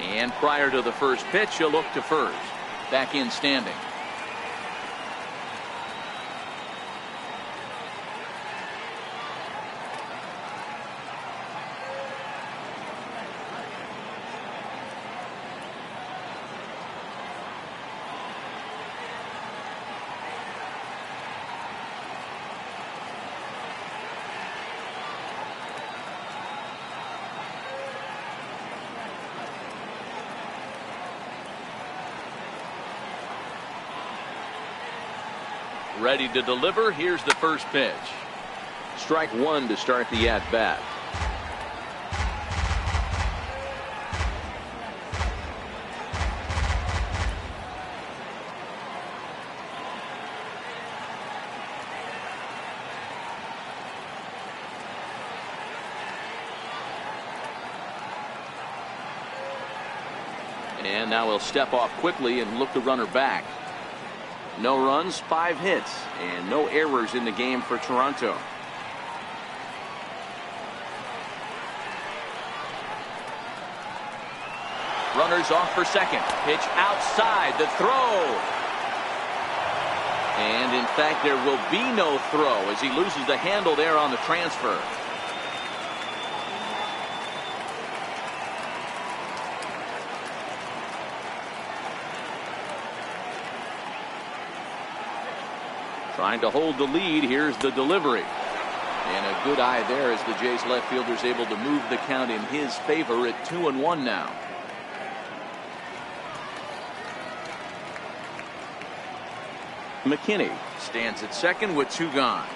Speaker 2: And prior to the first pitch, he'll look to first. Back in standing. Ready to deliver. Here's the first pitch. Strike 1 to start the at bat. And now he'll step off quickly and look the runner back. No runs, 5 hits, and no errors in the game for Toronto. Runners off for second. Pitch outside. The throw. And in fact, there will be no throw as he loses the handle there on the transfer. Trying to hold the lead. Here's the delivery. And a good eye there as the Jays left fielder is able to move the count in his favor at 2-1 now. McKinney stands at second with 2 gone.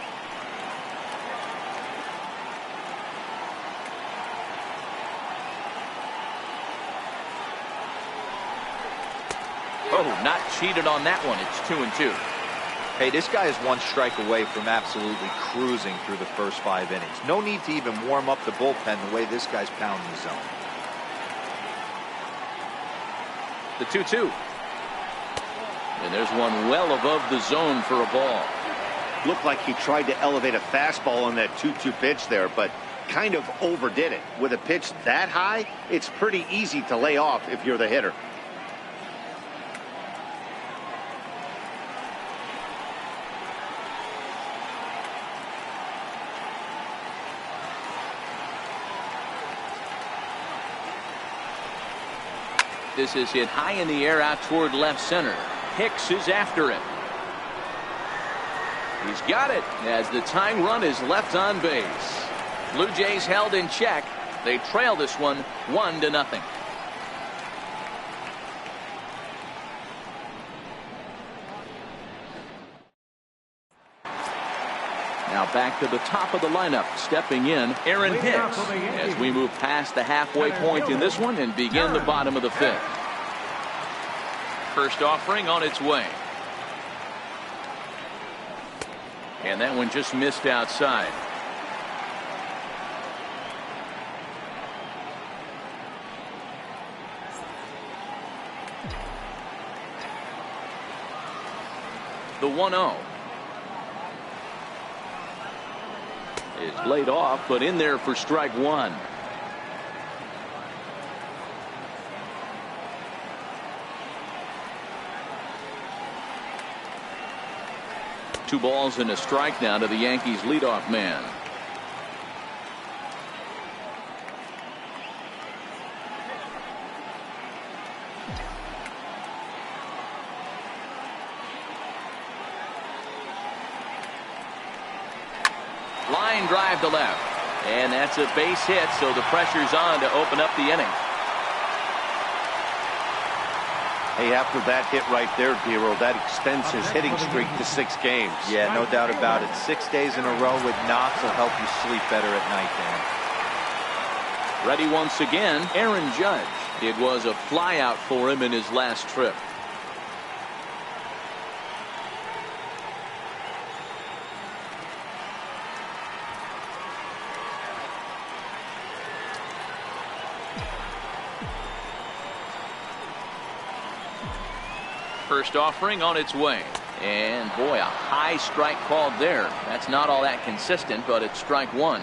Speaker 2: Oh, not cheated on that one. It's 2-2.
Speaker 3: Hey, this guy is 1 strike away from absolutely cruising through the first 5 innings. No need to even warm up the bullpen the way this guy's pounding the zone.
Speaker 2: The 2-2. And there's one well above the zone for a ball.
Speaker 4: Looked like he tried to elevate a fastball on that 2-2 pitch there, but kind of overdid it. With a pitch that high, it's pretty easy to lay off if you're the hitter.
Speaker 2: This is hit high in the air out toward left center. Hicks is after it. He's got it as the tying run is left on base. Blue Jays held in check. They trail this one 1-0. Now back to the top of the lineup. Stepping in, Aaron Hicks, as we move past the halfway point in this one and begin the bottom of the 5th. First offering on its way. And that one just missed outside. The 1-0. Is laid off, but in there for strike 1. Two balls and a strike now to the Yankees leadoff man. Line drive to left. And that's a base hit, so the pressure's on to open up the inning.
Speaker 4: Hey, after that hit right there, Dero, that extends his hitting streak to 6 games.
Speaker 3: Yeah, no doubt about it. 6 days in a row with knocks will help you sleep better at night, Dan.
Speaker 2: Ready once again, Aaron Judge. It was a flyout for him in his last trip. First offering on its way. And boy, a high strike called there. That's not all that consistent, but it's strike one.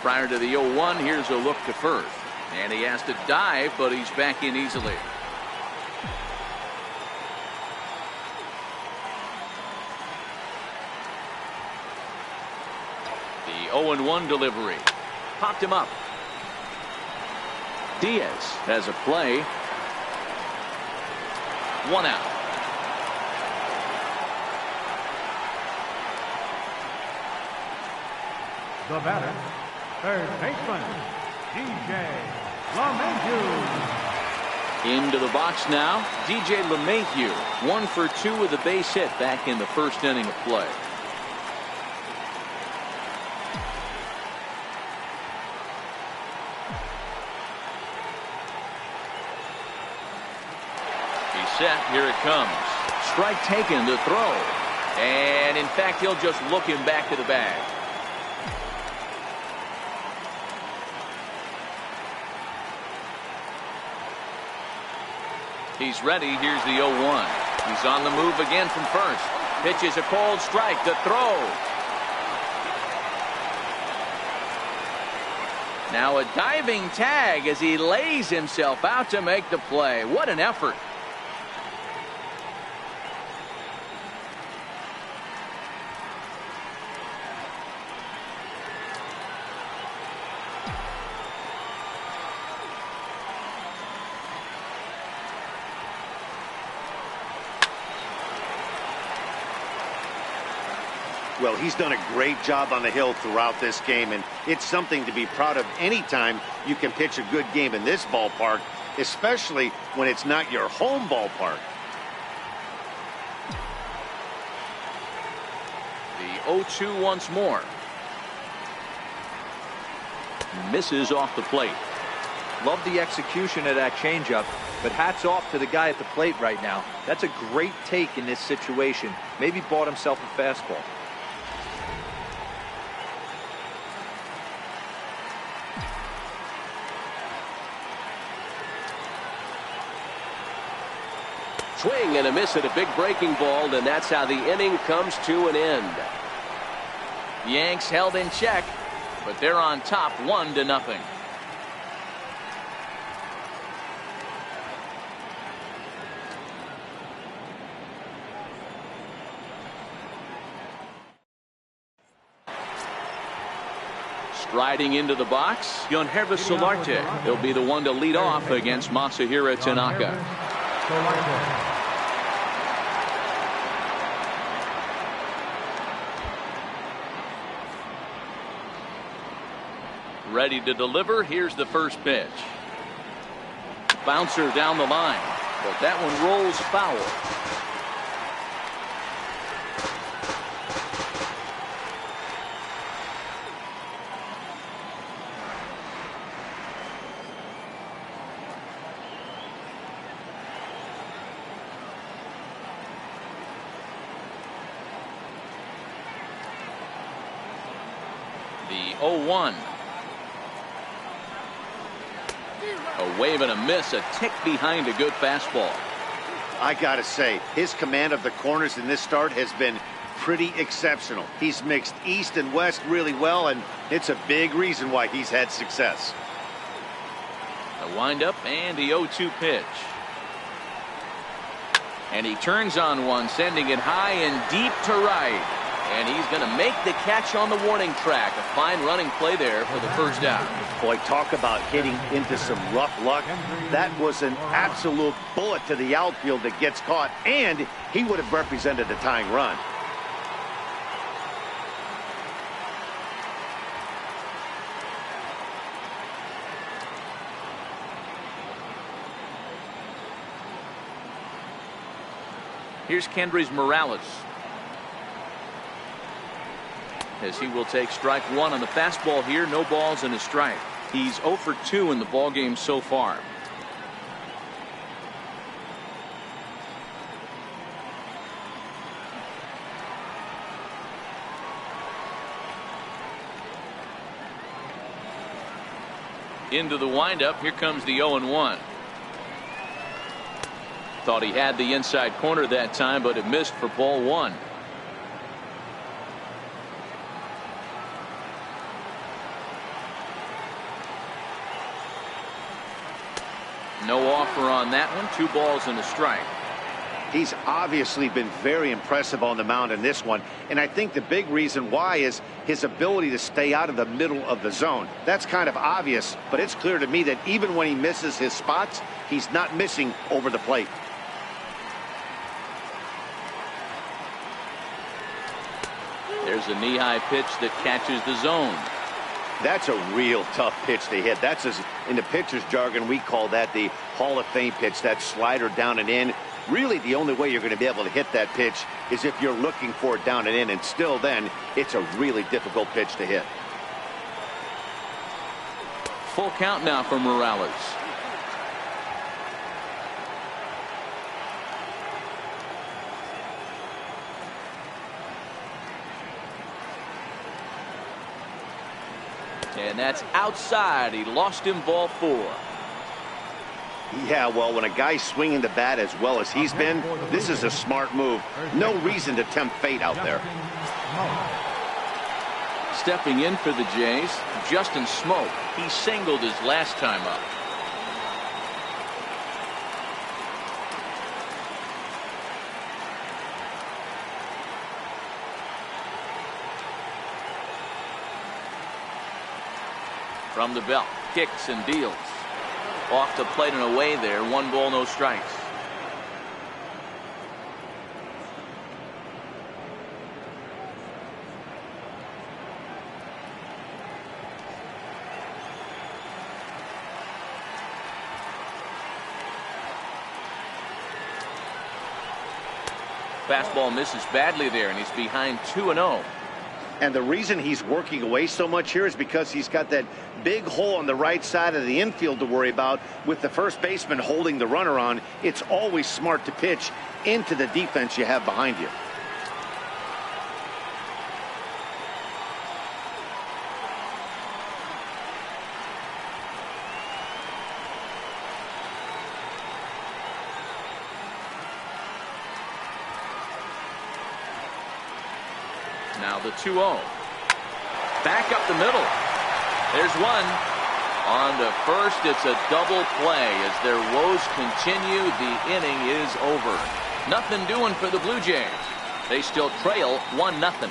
Speaker 2: Prior to the 0-1, here's a look to first. And he has to dive, but he's back in easily. The 0-1 delivery. Popped him up. Diaz has a play. One out.
Speaker 1: The batter, third baseman, DJ LeMahieu.
Speaker 2: Into the box now, DJ LeMahieu. 1 for 2 with a base hit back in the first inning of play. He's set. Here it comes. Strike taken to throw. And in fact, he'll just look him back to the bag. He's ready. Here's the 0-1. He's on the move again from first. Pitches a cold strike to throw. Now a diving tag as he lays himself out to make the play. What an effort.
Speaker 4: Well, he's done a great job on the hill throughout this game, and it's something to be proud of anytime you can pitch a good game in this ballpark, especially when it's not your home ballpark.
Speaker 2: The 0-2 once more. Misses off the plate.
Speaker 3: Love the execution of that changeup, but hats off to the guy at the plate right now. That's a great take in this situation. Maybe bought himself a fastball.
Speaker 5: Swing and a miss at a big breaking ball, and that's how the inning comes to an end.
Speaker 2: Yanks held in check, but they're on top 1-0. Striding into the box, Yankees Solarte. He'll be the one to lead off against Masahiro Tanaka. Ready to deliver. Here's the first pitch. Bouncer down the line, but that one rolls foul. The 0-1. A wave and a miss, a tick behind a good fastball.
Speaker 4: I gotta say, his command of the corners in this start has been pretty exceptional. He's mixed east and west really well, and it's a big reason why he's had success.
Speaker 2: A windup and the 0-2 pitch. And he turns on one, sending it high and deep to right. And he's going to make the catch on the warning track. A fine running play there for the first out.
Speaker 4: Boy, talk about hitting into some rough luck. That was an absolute bullet to the outfield that gets caught, and he would have represented a tying run.
Speaker 2: Here's Kendrys Morales, as he will take strike one on the fastball here. No balls and a strike. He's 0 for 2 in the ball game so far. Into the windup. Here comes the 0-1. Thought he had the inside corner that time, but it missed for ball one. No offer on that one. 2 balls and a strike.
Speaker 4: He's obviously been very impressive on the mound in this one, and I think the big reason why is his ability to stay out of the middle of the zone. That's kind of obvious, but it's clear to me that even when he misses his spots, he's not missing over the plate.
Speaker 2: There's a knee-high pitch that catches the zone.
Speaker 4: That's a real tough pitch to hit. That's, in the pitcher's jargon, we call that the Hall of Fame pitch, that slider down and in. Really, the only way you're going to be able to hit that pitch is if you're looking for it down and in, and still then, it's a really difficult pitch to hit.
Speaker 2: Full count now for Morales. And that's outside. He lost him, ball 4.
Speaker 4: Yeah, well, when a guy's swinging the bat as well as he's been, this is a smart move. No reason to tempt fate out there.
Speaker 2: Stepping in for the Jays, Justin Smoke. He singled his last time up. From the belt, kicks and deals. Off the plate and away there. 1 ball, no strikes. Fastball misses badly there, and he's behind 2-0.
Speaker 4: And the reason he's working away so much here is because he's got that big hole on the right side of the infield to worry about with the first baseman holding the runner on. It's always smart to pitch into the defense you have behind you.
Speaker 2: Now the 2-0. Back up the middle. There's one. On to first, it's a double play. As their woes continue, the inning is over. Nothing doing for the Blue Jays. They still trail 1-0.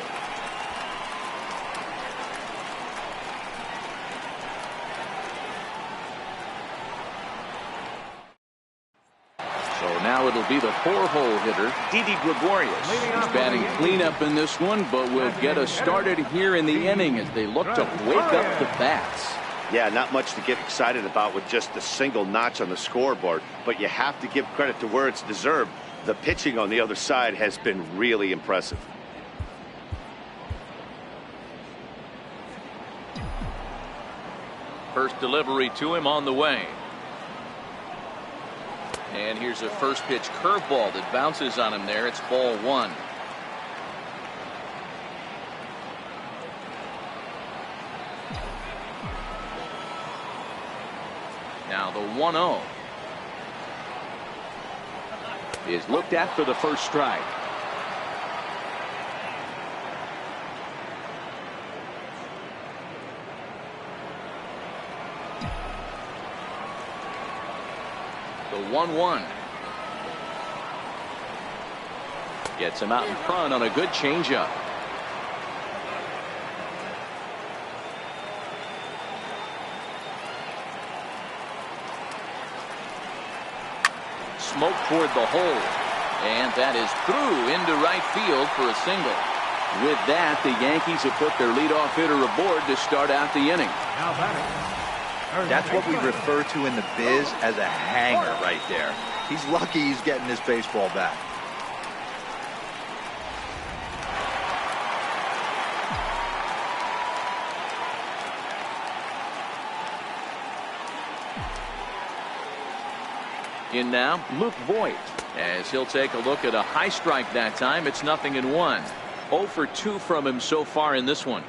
Speaker 2: Now it'll be the 4-hole hitter, Didi Gregorius. He's batting cleanup in this one, but will get us started here in the inning as they look to wake up the bats.
Speaker 4: Yeah, not much to get excited about with just a single notch on the scoreboard, but you have to give credit to where it's deserved. The pitching on the other side has been really impressive.
Speaker 2: First delivery to him on the way. And here's a first pitch curveball that bounces on him there. It's ball 1. Now the 1-0 is looked at for the first strike. The 1-1 gets him out in front on a good changeup. Smoke toward the hole, and that is through into right field for a single. With that, the Yankees have put their leadoff hitter aboard to start out the inning.
Speaker 1: Now batting.
Speaker 3: That's what we refer to in the biz as a hanger right there. He's lucky he's getting this baseball back.
Speaker 2: In now, Luke Voigt, as he'll take a look at a high strike that time. It's 0-1. 0 for 2 from him so far in this one.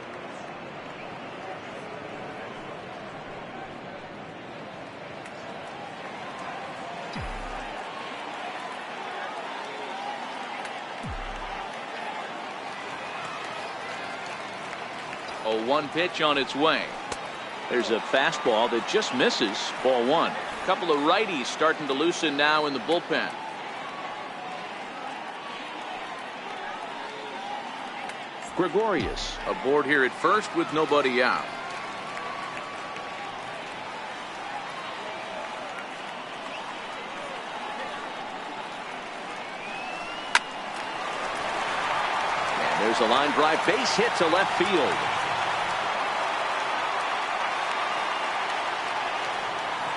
Speaker 2: Oh, 1 pitch on its way. There's a fastball that just misses. Ball 1. A couple of righties starting to loosen now in the bullpen. Gregorius aboard here at first with nobody out. And there's a line drive base hit to left field.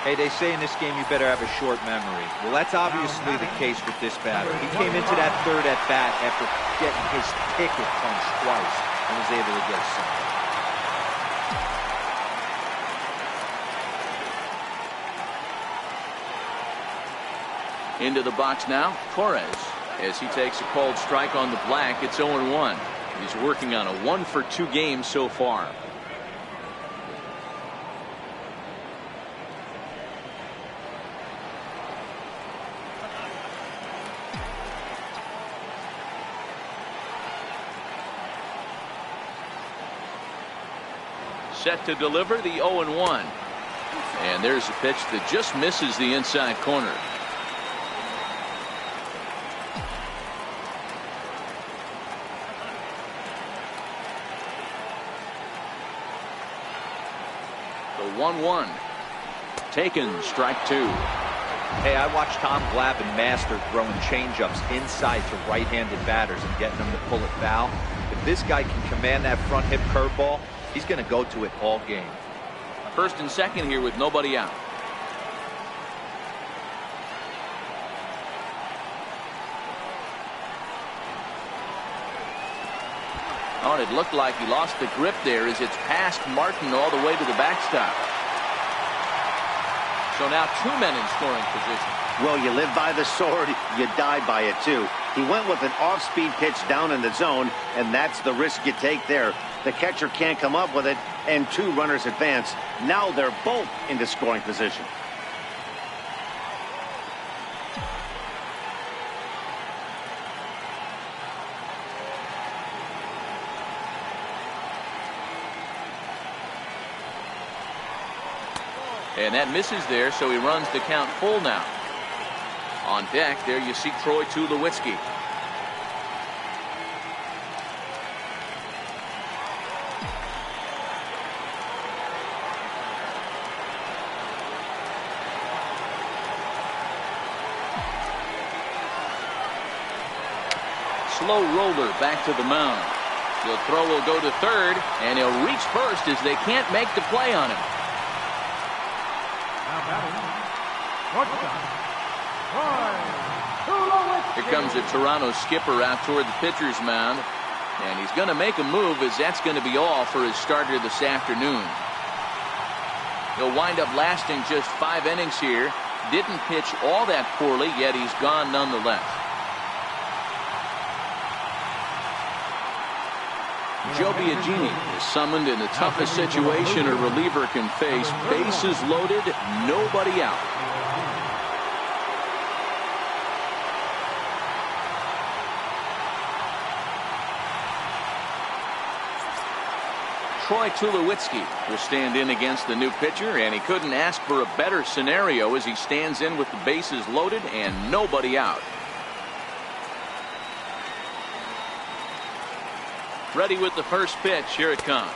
Speaker 3: Hey, they say in this game you better have a short memory. Well, that's obviously the case with this batter. He came into that third at bat after getting his ticket punched twice and was able to get a single.
Speaker 2: Into the box now, Torres, as he takes a called strike on the black. It's 0-1. He's working on a 1-for-2 game so far. Set to deliver the 0-1. And there's a pitch that just misses the inside corner. The 1-1. Taken, strike 2.
Speaker 3: Hey, I watched Tom Glavine master throwing changeups inside to right-handed batters and getting them to pull it foul. If this guy can command that front hip curveball, he's going to go to it all game.
Speaker 2: First and second here with nobody out. Oh, and it looked like he lost the grip there as it's past Martin all the way to the backstop. So now 2 men in scoring position.
Speaker 4: Well, you live by the sword, you die by it too. He went with an off-speed pitch down in the zone, and that's the risk you take there. The catcher can't come up with it, and 2 runners advance. Now they're both into scoring position.
Speaker 2: And that misses there, so he runs the count full now. On deck, there you see Troy Tulowitzki. Slow roller back to the mound. The throw will go to third, and he'll reach first as they can't make the play on him. Here comes the Toronto skipper out toward the pitcher's mound, and he's going to make a move as that's going to be all for his starter this afternoon. He'll wind up lasting just 5 innings here. Didn't pitch all that poorly, yet he's gone nonetheless. Joe Biagini is summoned in the toughest situation a reliever can face. Bases loaded, nobody out. Troy Tulowitzki will stand in against the new pitcher, and he couldn't ask for a better scenario as he stands in with the bases loaded and nobody out. Ready with the first pitch. Here it comes.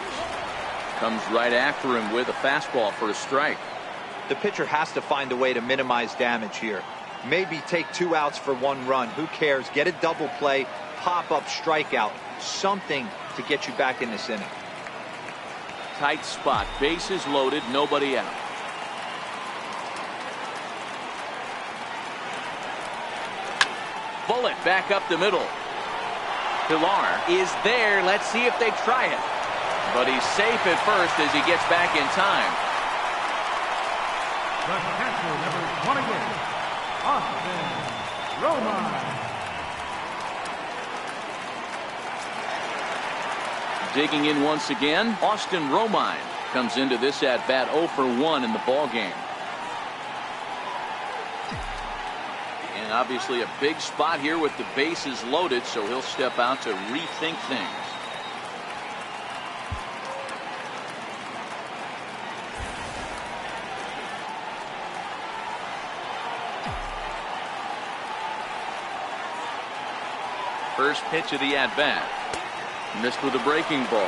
Speaker 2: Comes right after him with a fastball for a strike.
Speaker 3: The pitcher has to find a way to minimize damage here. Maybe take 2 outs for 1 run. Who cares? Get a double play, pop up, strikeout. Something to get you back in this inning.
Speaker 2: Tight spot. Bases loaded. Nobody out. Bullet back up the middle. Pilar is there. Let's see if they try it. But he's safe at first as he gets back in time.
Speaker 1: The catcher, number 28, Austin Romine.
Speaker 2: Digging in once again, Austin Romine comes into this at bat 0 for 1 in the ball game. And Obviously a big spot here with the bases loaded, so he'll step out to rethink things. First pitch of the at-bat. Missed with a breaking ball.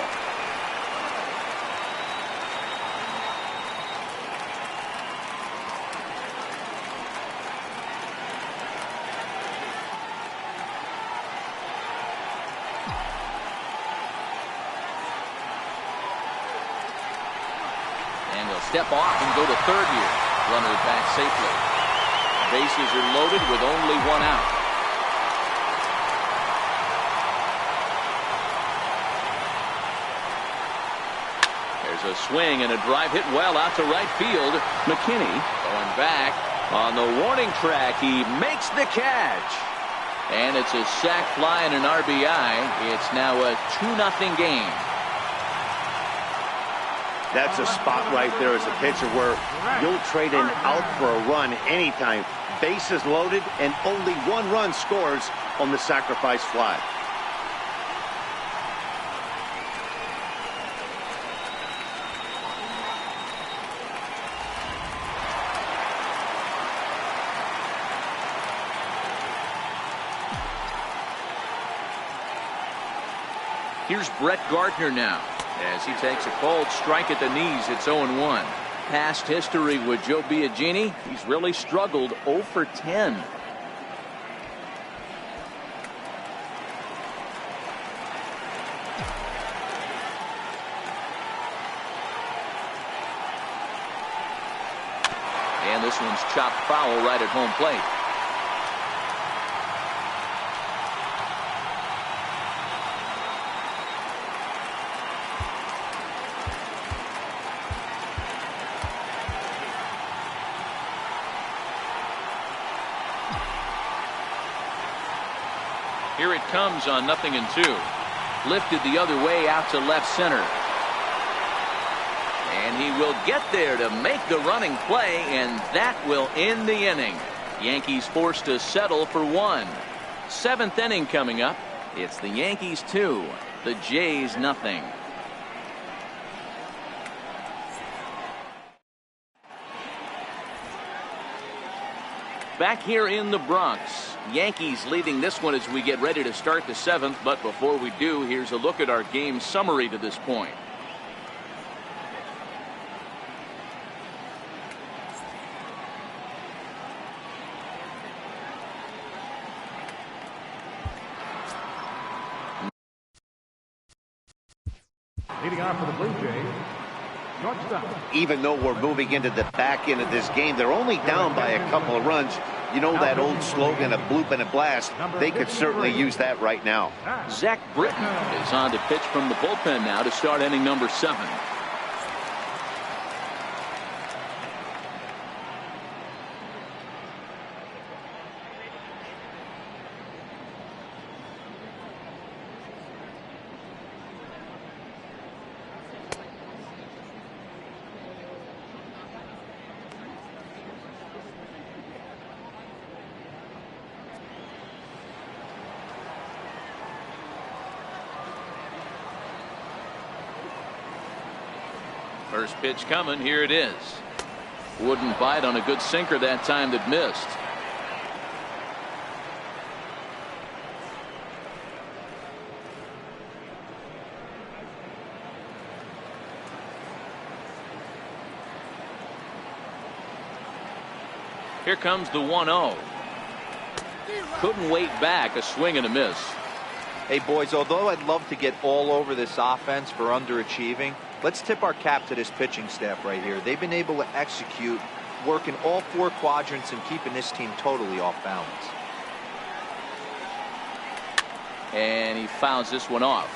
Speaker 2: And he'll step off and go to third here. Runner back safely. Bases are loaded with only one out. A swing and a drive hit well out to right field. McKinney going back on the warning track. He makes the catch. And it's a sac fly and an RBI. It's now a 2-0 game.
Speaker 4: That's a spot right there as a pitcher where you'll trade an out for a run anytime. Bases loaded and only one run scores on the sacrifice fly.
Speaker 2: Here's Brett Gardner now as he takes a cold strike at the knees. It's 0-1. Past history with Joe Biagini, he's really struggled. 0 for 10. And this one's chopped foul right at home plate. Here it comes on 0-2. Lifted the other way out to left center. And he will get there to make the running play, and that will end the inning. Yankees forced to settle for 1. 7th inning coming up. It's the Yankees 2, the Jays 0. Back here in the Bronx, Yankees leading this one as we get ready to start the 7th. But before we do, here's a look at our game summary to this point.
Speaker 1: Leading off for the Blue Jays, shortstop.
Speaker 4: Even though we're moving into the back end of this game, they're only down by a couple of runs. You know that old slogan, a bloop and a blast. They could certainly use that right now.
Speaker 2: Zach Britton is on to pitch from the bullpen now to start inning number 7. First pitch coming. Here it is. Wouldn't bite on a good sinker that time that missed. Here comes the 1-0. Couldn't wait back. A swing and a miss.
Speaker 3: Hey, boys, although I'd love to get all over this offense for underachieving, let's tip our cap to this pitching staff right here. They've been able to execute, working all 4 quadrants and keeping this team totally off balance.
Speaker 2: And he fouls this one off.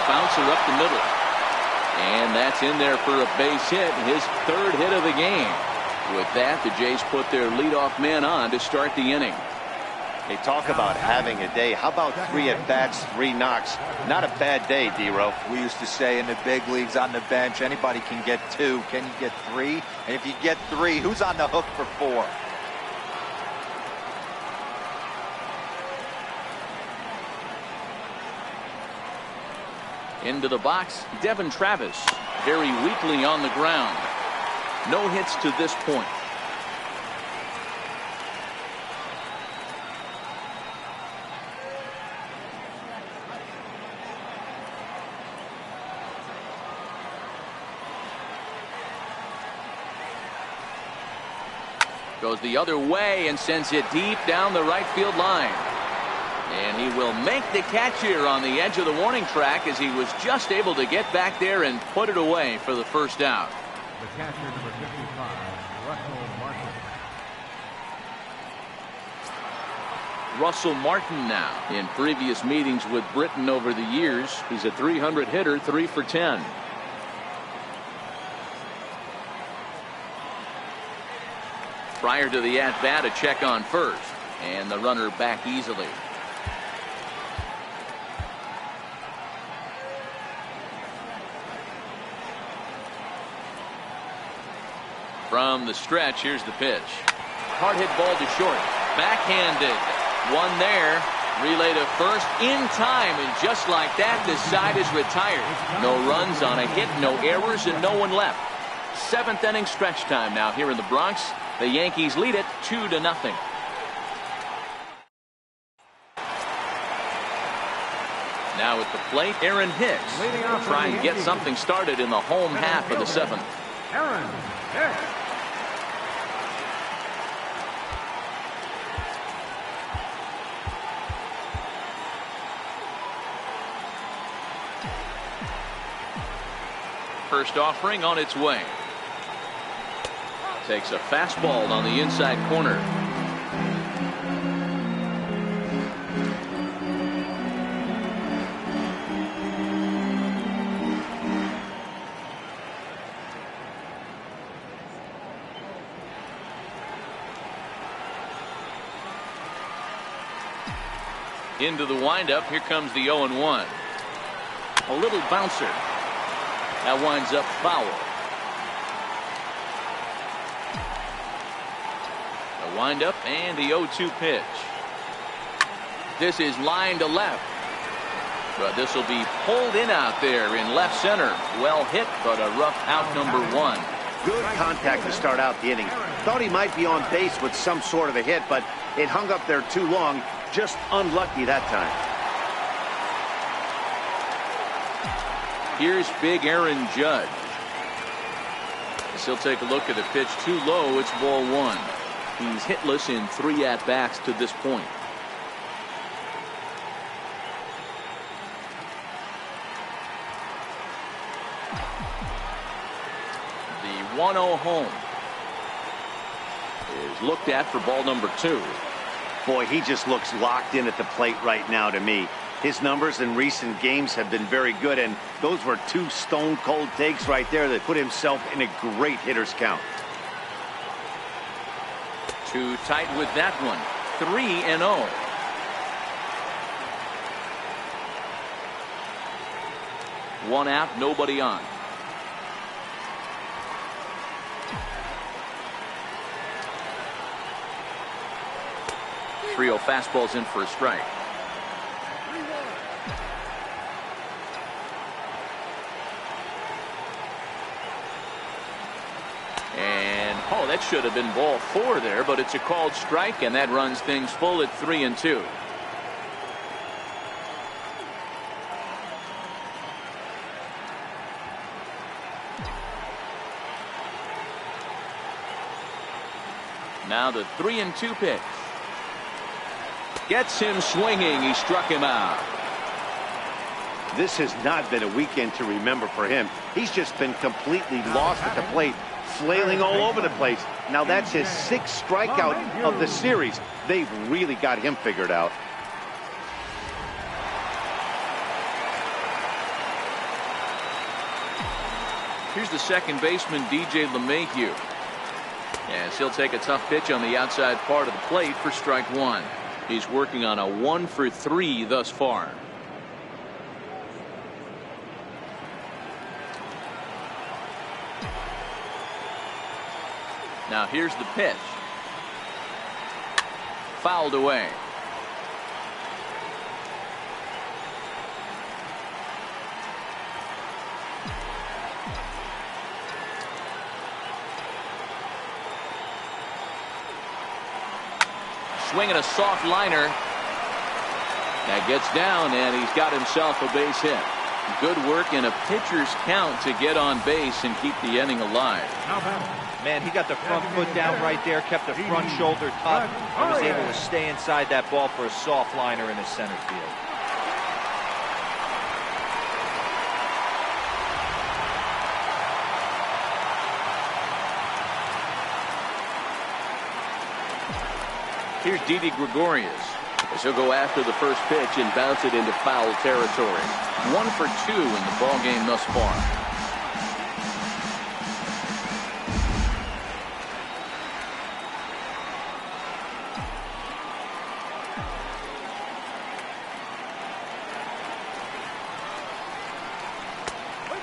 Speaker 2: Bouncer up the middle. And that's in there for a base hit, his 3rd hit of the game. With that, the Jays put their leadoff man on to start the inning.
Speaker 4: They talk about having a day. How about 3 at-bats, 3 knocks? Not a bad day, D-Row.
Speaker 3: We used to say in the big leagues on the bench, anybody can get 2. Can you get 3? And if you get 3, who's on the hook for 4?
Speaker 2: Into the box, Devin Travis, very weakly on the ground. No hits to this point. Goes the other way and sends it deep down the right field line. And he will make the catch here on the edge of the warning track as he was just able to get back there and put it away for the first out.
Speaker 1: The catcher, number 55, Russell Martin.
Speaker 2: Russell Martin now. In previous meetings with Britain over the years, he's a 300 hitter, 3 for 10. Prior to the at-bat, a check on first, and the runner back easily. From the stretch, here's the pitch. Hard hit ball to short. Backhanded. One there. Relay to first in time, and just like that, the side is retired. No runs on a hit, no errors, and no one left. 7th inning stretch time now here in the Bronx. The Yankees lead it 2-0. Now at the plate, Aaron Hicks will try and get something started in the home half of the 7th.
Speaker 1: Aaron Hicks.
Speaker 2: First offering on its way. Takes a fastball on the inside corner. Into the windup. Here comes the 0-1. A little bouncer. That winds up foul. The windup and the 0-2 pitch. This is line to left. But this will be pulled in out there in left center. Well hit, but a rough out, number 1.
Speaker 4: Good contact to start out the inning. Thought he might be on base with some sort of a hit, but it hung up there too long. Just unlucky that time.
Speaker 2: Here's big Aaron Judge. As he'll take a look at the pitch too low. It's ball 1. He's hitless in 3 at-bats to this point. The 1-0 home is looked at for ball number 2.
Speaker 4: Boy, he just looks locked in at the plate right now to me. His numbers in recent games have been very good, and those were 2 stone-cold takes right there that put himself in a great hitter's count.
Speaker 2: Too tight with that one. 3-0. One out, nobody on. Trio fastballs in for a strike. And that should have been ball 4 there, but it's a called strike, and that runs things full at 3-2. Now the 3-2 pitch. Gets him swinging. He struck him out.
Speaker 4: This has not been a weekend to remember for him. He's just been completely lost at the plate, flailing all over the place. Now that's his 6th strikeout of the series. They've really got him figured out.
Speaker 2: Here's the second baseman, DJ LeMahieu. As he'll take a tough pitch on the outside part of the plate for strike 1. He's working on a 1-for-3 thus far. Now here's the pitch. Fouled away. Swinging a soft liner. That gets down, and he's got himself a base hit. Good work in a pitcher's count to get on base and keep the inning alive.
Speaker 3: Man, he got the front foot down right there, kept the front shoulder tucked, and was able to stay inside that ball for a soft liner in the center field.
Speaker 2: Here's Didi Gregorius as he'll go after the first pitch and bounce it into foul territory. 1 for 2 in the ball game thus far.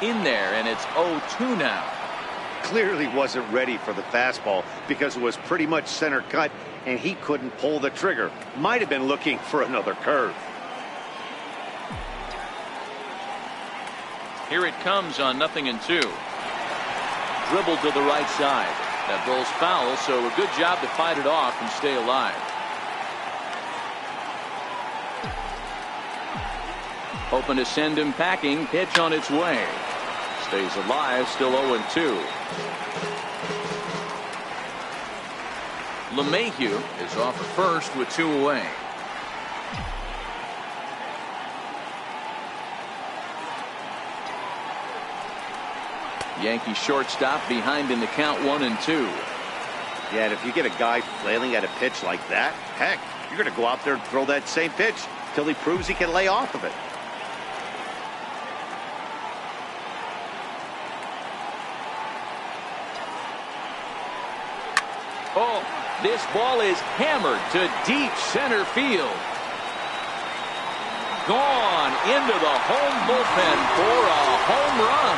Speaker 2: In there, and it's 0-2 now.
Speaker 4: Clearly wasn't ready for the fastball because it was pretty much center cut and he couldn't pull the trigger. Might have been looking for another curve.
Speaker 2: Here it comes on 0-2. Dribbled to the right side. That ball's foul, so a good job to fight it off and stay alive. Hoping to send him packing. Pitch on its way. Stays alive, still 0-2. LeMahieu is off at first with 2 away. Yankee shortstop behind in the count 1-2.
Speaker 4: Yeah, and if you get a guy flailing at a pitch like that, heck, you're going to go out there and throw that same pitch till he proves he can lay off of it.
Speaker 2: Oh, this ball is hammered to deep center field. Gone into the home bullpen for a home run.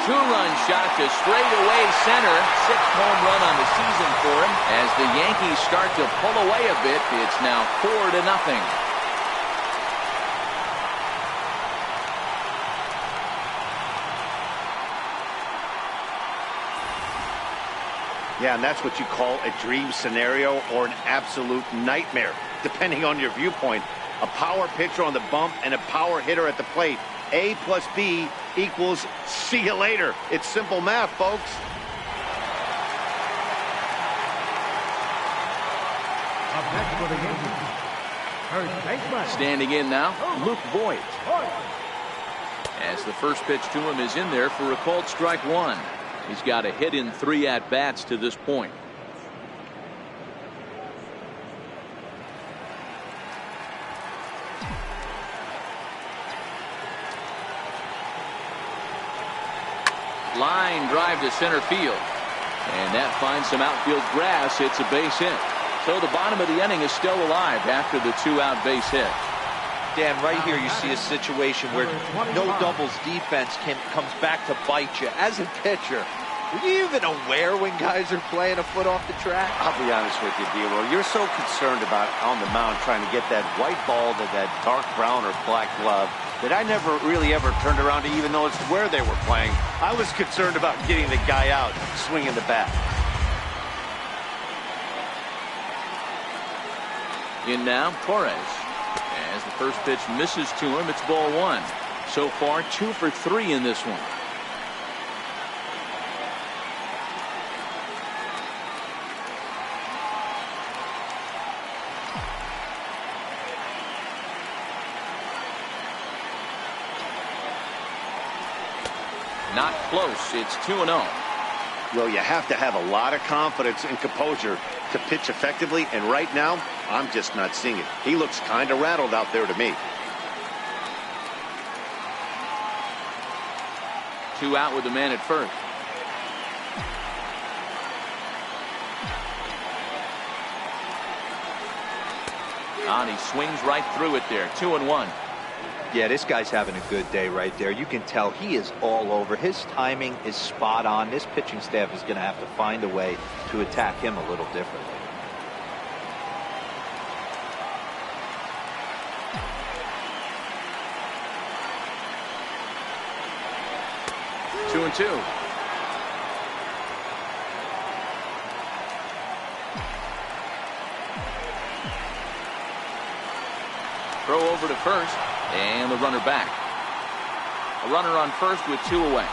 Speaker 2: Two-run shot to straightaway center. 6th home run on the season for him. As the Yankees start to pull away a bit, it's now 4-0.
Speaker 4: Yeah, and that's what you call a dream scenario or an absolute nightmare, depending on your viewpoint. A power pitcher on the bump and a power hitter at the plate. A plus B equals see you later. It's simple math, folks.
Speaker 1: Up next for the Yankees, first baseman.
Speaker 2: Standing in now, Luke Voigt. As the first pitch to him is in there for a called strike 1. He's got a hit in 3 at-bats to this point. Line drive to center field. And that finds some outfield grass. It's a base hit. So the bottom of the inning is still alive after the 2-out base hit.
Speaker 3: Dan, right here you see a situation where no doubles defense comes back to bite you. As a pitcher, are you even aware when guys are playing a foot off the track?
Speaker 4: I'll be honest with you, D-Lo. You're so concerned about on the mound trying to get that white ball to that dark brown or black glove that I never really ever turned around to even notice where they were playing. I was concerned about getting the guy out, swinging the bat.
Speaker 2: In now, Torres. As the first pitch misses to him, it's ball 1. So far, 2 for 3 in this one. Not close. It's 2-0.
Speaker 4: Well, you have to have a lot of confidence and composure to pitch effectively, and right now, I'm just not seeing it. He looks kind of rattled out there to me.
Speaker 2: 2 out with the man at first. And he swings right through it there. 2-1.
Speaker 3: Yeah, this guy's having a good day right there. You can tell he is all over. His timing is spot on. This pitching staff is going to have to find a way to attack him a little differently.
Speaker 2: 2-2. Throw over to first, and the runner back. A runner on first with 2 away.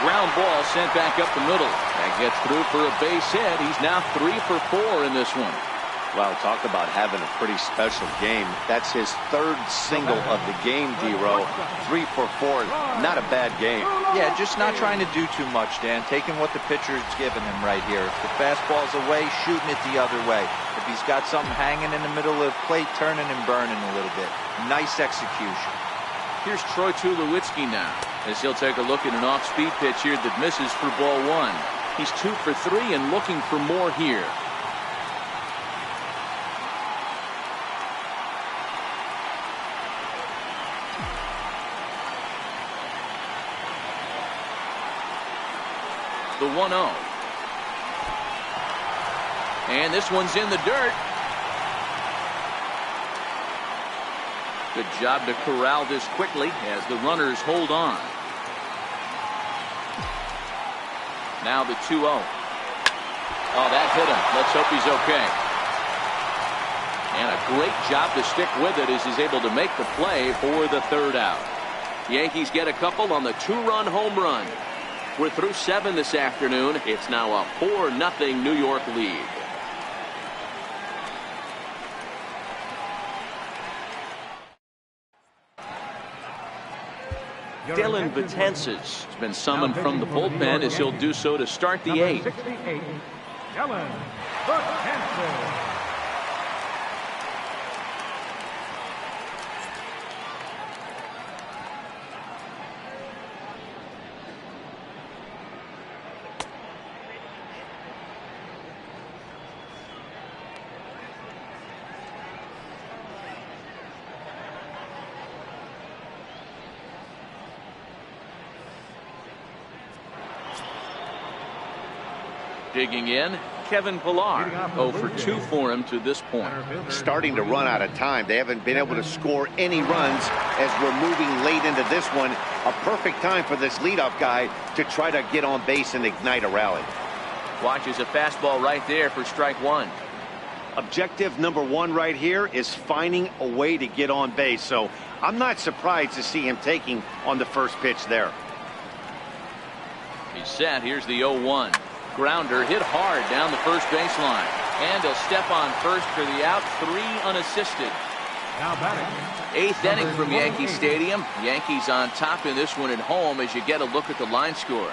Speaker 2: Ground ball sent back up the middle. That gets through for a base hit. He's now 3 for 4 in this one.
Speaker 4: Well, talk about having a pretty special game. That's his 3rd single of the game, D-Row. 3 for 4. Not a bad game.
Speaker 3: Yeah, just not trying to do too much, Dan. Taking what the pitcher's giving him right here. If the fastball's away, shooting it the other way. If he's got something hanging in the middle of the plate, turning and burning a little bit. Nice execution.
Speaker 2: Here's Troy Tulowitzki now, as he'll take a look at an off-speed pitch here that misses for ball 1. He's 2 for 3 and looking for more here. The 1-0. And this one's in the dirt. Good job to corral this quickly as the runners hold on. Now the 2-0. Oh, that hit him. Let's hope he's okay. And a great job to stick with it as he's able to make the play for the 3rd out. Yankees get a couple on the 2-run home run. We're through 7 this afternoon. It's now a 4-0 New York lead. Dylan Betances has been summoned from the bullpen as he'll do so to start the 8th.
Speaker 1: Dylan Betances.
Speaker 2: Digging in, Kevin Pillar. 0 for 2 for him to this point.
Speaker 4: Starting to run out of time. They haven't been able to score any runs as we're moving late into this one. A perfect time for this leadoff guy to try to get on base and ignite a rally.
Speaker 2: Watches a fastball right there for strike 1.
Speaker 4: Objective number 1 right here is finding a way to get on base. So I'm not surprised to see him taking on the first pitch there.
Speaker 2: He's set. Here's the 0-1. Grounder hit hard down the first baseline. And he'll step on first for the out. 3 unassisted.
Speaker 1: Now batting.
Speaker 2: 8th inning from Yankee Stadium. Yankees on top in this one at home as you get a look at the line score.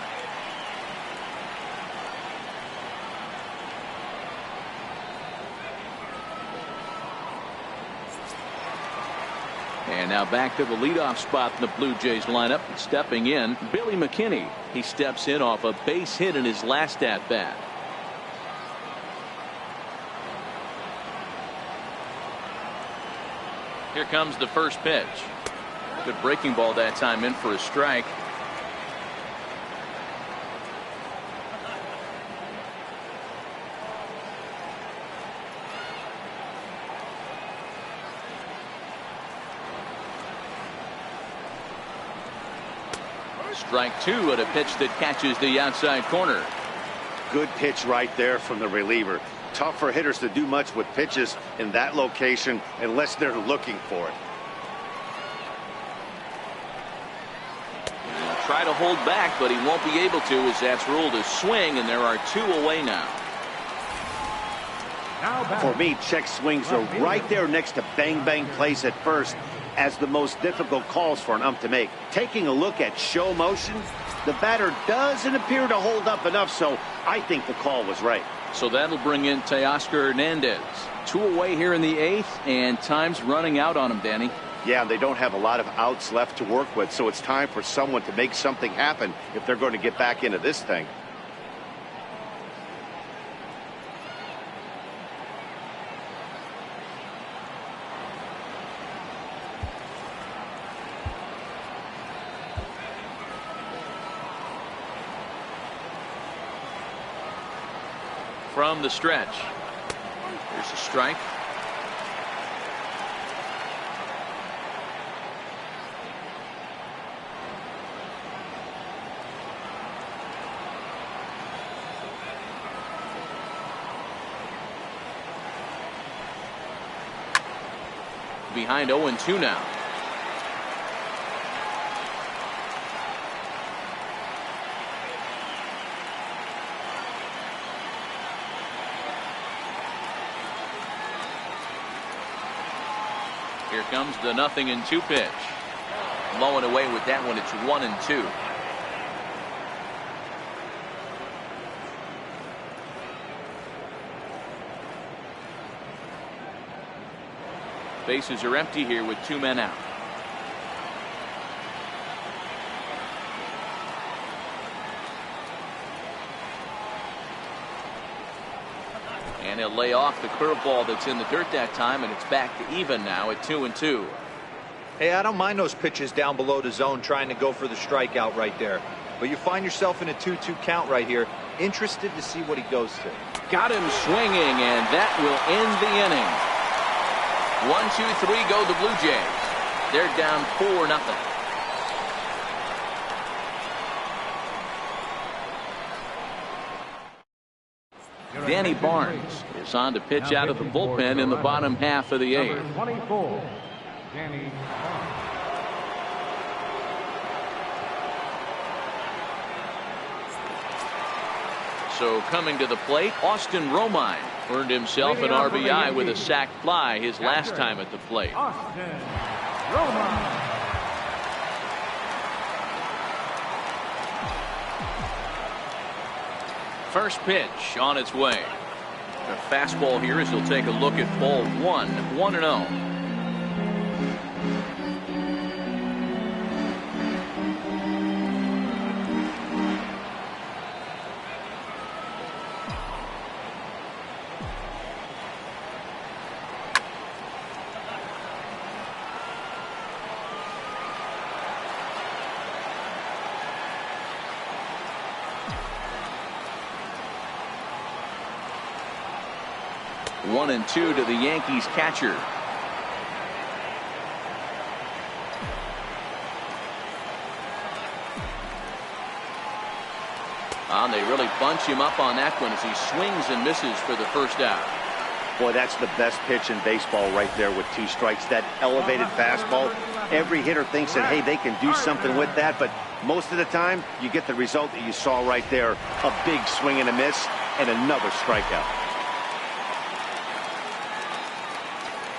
Speaker 2: And now back to the leadoff spot in the Blue Jays lineup. Stepping in, Billy McKinney. He steps in off a base hit in his last at-bat. Here comes the first pitch. Good breaking ball that time, in for a strike. Strike 2 at a pitch that catches the outside corner.
Speaker 4: Good pitch right there from the reliever. Tough for hitters to do much with pitches in that location unless they're looking for it.
Speaker 2: He'll try to hold back, but he won't be able to as that's ruled a swing, and there are 2 away now.
Speaker 4: For me, check swings are right there next to bang plays at first as the most difficult calls for an ump to make. Taking a look at show motion, the batter doesn't appear to hold up enough, so I think the call was right.
Speaker 2: So that'll bring in Teoscar Hernandez. 2 away here in the 8th, and time's running out on him, Danny.
Speaker 4: Yeah, they don't have a lot of outs left to work with, so it's time for someone to make something happen if they're going to get back into this thing.
Speaker 2: From the stretch. Here's a strike. Behind 0-2 now. Here comes the 0-2 pitch. Low and away with that one. It's 1-2. Bases are empty here with 2 men out. And he'll lay off the curveball that's in the dirt that time, and it's back to even now at 2-2.
Speaker 3: Hey, I don't mind those pitches down below the zone trying to go for the strikeout right there. But you find yourself in a 2-2 count right here. Interested to see what he goes to.
Speaker 2: Got him swinging, and that will end the inning. 1-2-3 go the Blue Jays. They're down 4-0. Danny Barnes is on to pitch out of the bullpen in the bottom half of the 8th.
Speaker 1: 24, Danny Barnes.
Speaker 2: So coming to the plate, Austin Romine earned himself an RBI with a sac fly his last time at the plate.
Speaker 1: Austin Romine.
Speaker 2: First pitch on its way. The fastball here as he'll take a look at ball 1, 1-0. One and 2 to the Yankees catcher. And they really bunch him up on that one as he swings and misses for the first out.
Speaker 4: Boy, that's the best pitch in baseball right there with 2 strikes. That elevated fastball. Every hitter thinks that, hey, they can do something with that, but most of the time you get the result that you saw right there. A big swing and a miss and another strikeout.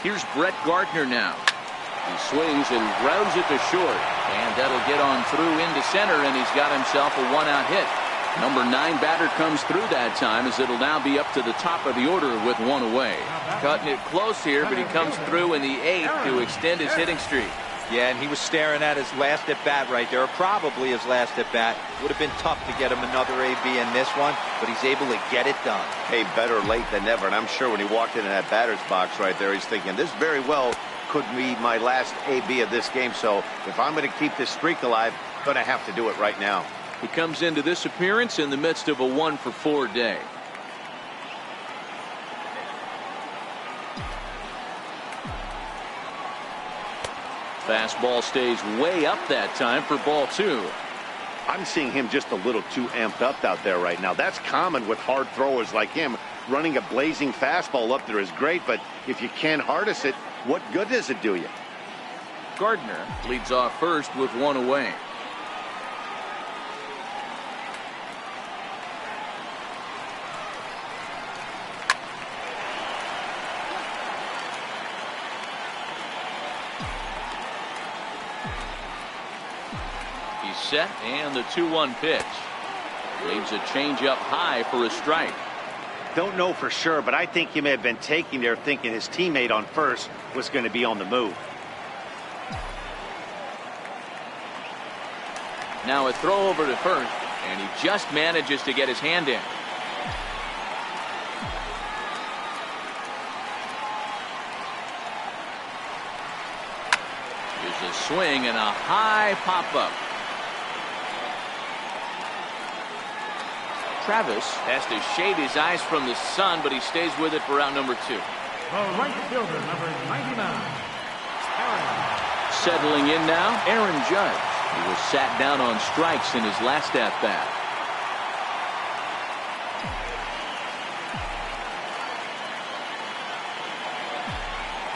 Speaker 2: Here's Brett Gardner now. He swings and grounds it to short, and that'll get on through into center, and he's got himself a 1-out hit. Number 9 batter comes through that time as it'll now be up to the top of the order with 1 away. Cutting it close here, but he comes through in the 8th to extend his hitting streak.
Speaker 3: Yeah, and he was staring at his last at bat right there, or probably his last at bat. Would have been tough to get him another AB in this one, but he's able to get it done.
Speaker 4: Hey, better late than never, and I'm sure when he walked into that batter's box right there, he's thinking this very well could be my last AB of this game, so if I'm going to keep this streak alive, I'm going to have to do it right now.
Speaker 2: He comes into this appearance in the midst of a 1-for-4 day. Fastball stays way up that time for ball 2.
Speaker 4: I'm seeing him just a little too amped up out there right now. That's common with hard throwers like him. Running a blazing fastball up there is great, but if you can't harness it, what good does it do you?
Speaker 2: Gardner leads off first with 1 away. Set and the 2-1 pitch. Leaves a changeup high for a strike.
Speaker 4: Don't know for sure, but I think he may have been taking there thinking his teammate on first was going to be on the move.
Speaker 2: Now a throw over to first, and he just manages to get his hand in. Here's a swing and a high pop-up. Travis has to shade his eyes from the sun, but he stays with it for out number 2.
Speaker 1: The right fielder, number 99. Aaron.
Speaker 2: Settling in now, Aaron Judge. He was sat down on strikes in his last at-bat.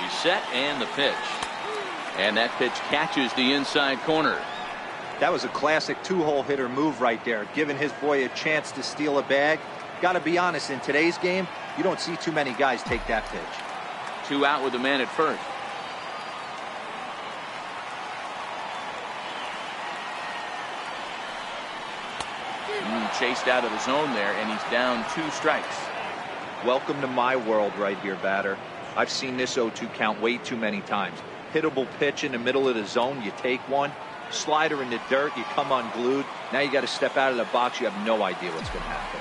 Speaker 2: He's set and the pitch. And that pitch catches the inside corner.
Speaker 3: That was a classic two-hole hitter move right there, giving his boy a chance to steal a bag. Got to be honest, in today's game, you don't see too many guys take that pitch.
Speaker 2: 2 out with the man at first. Chased out of the zone there, and he's down 2 strikes.
Speaker 3: Welcome to my world right here, batter. I've seen this 0-2 count way too many times. Hittable pitch in the middle of the zone, you take one. Slider in the dirt, you come unglued. Now you got to step out of the box. You have no idea what's going to happen.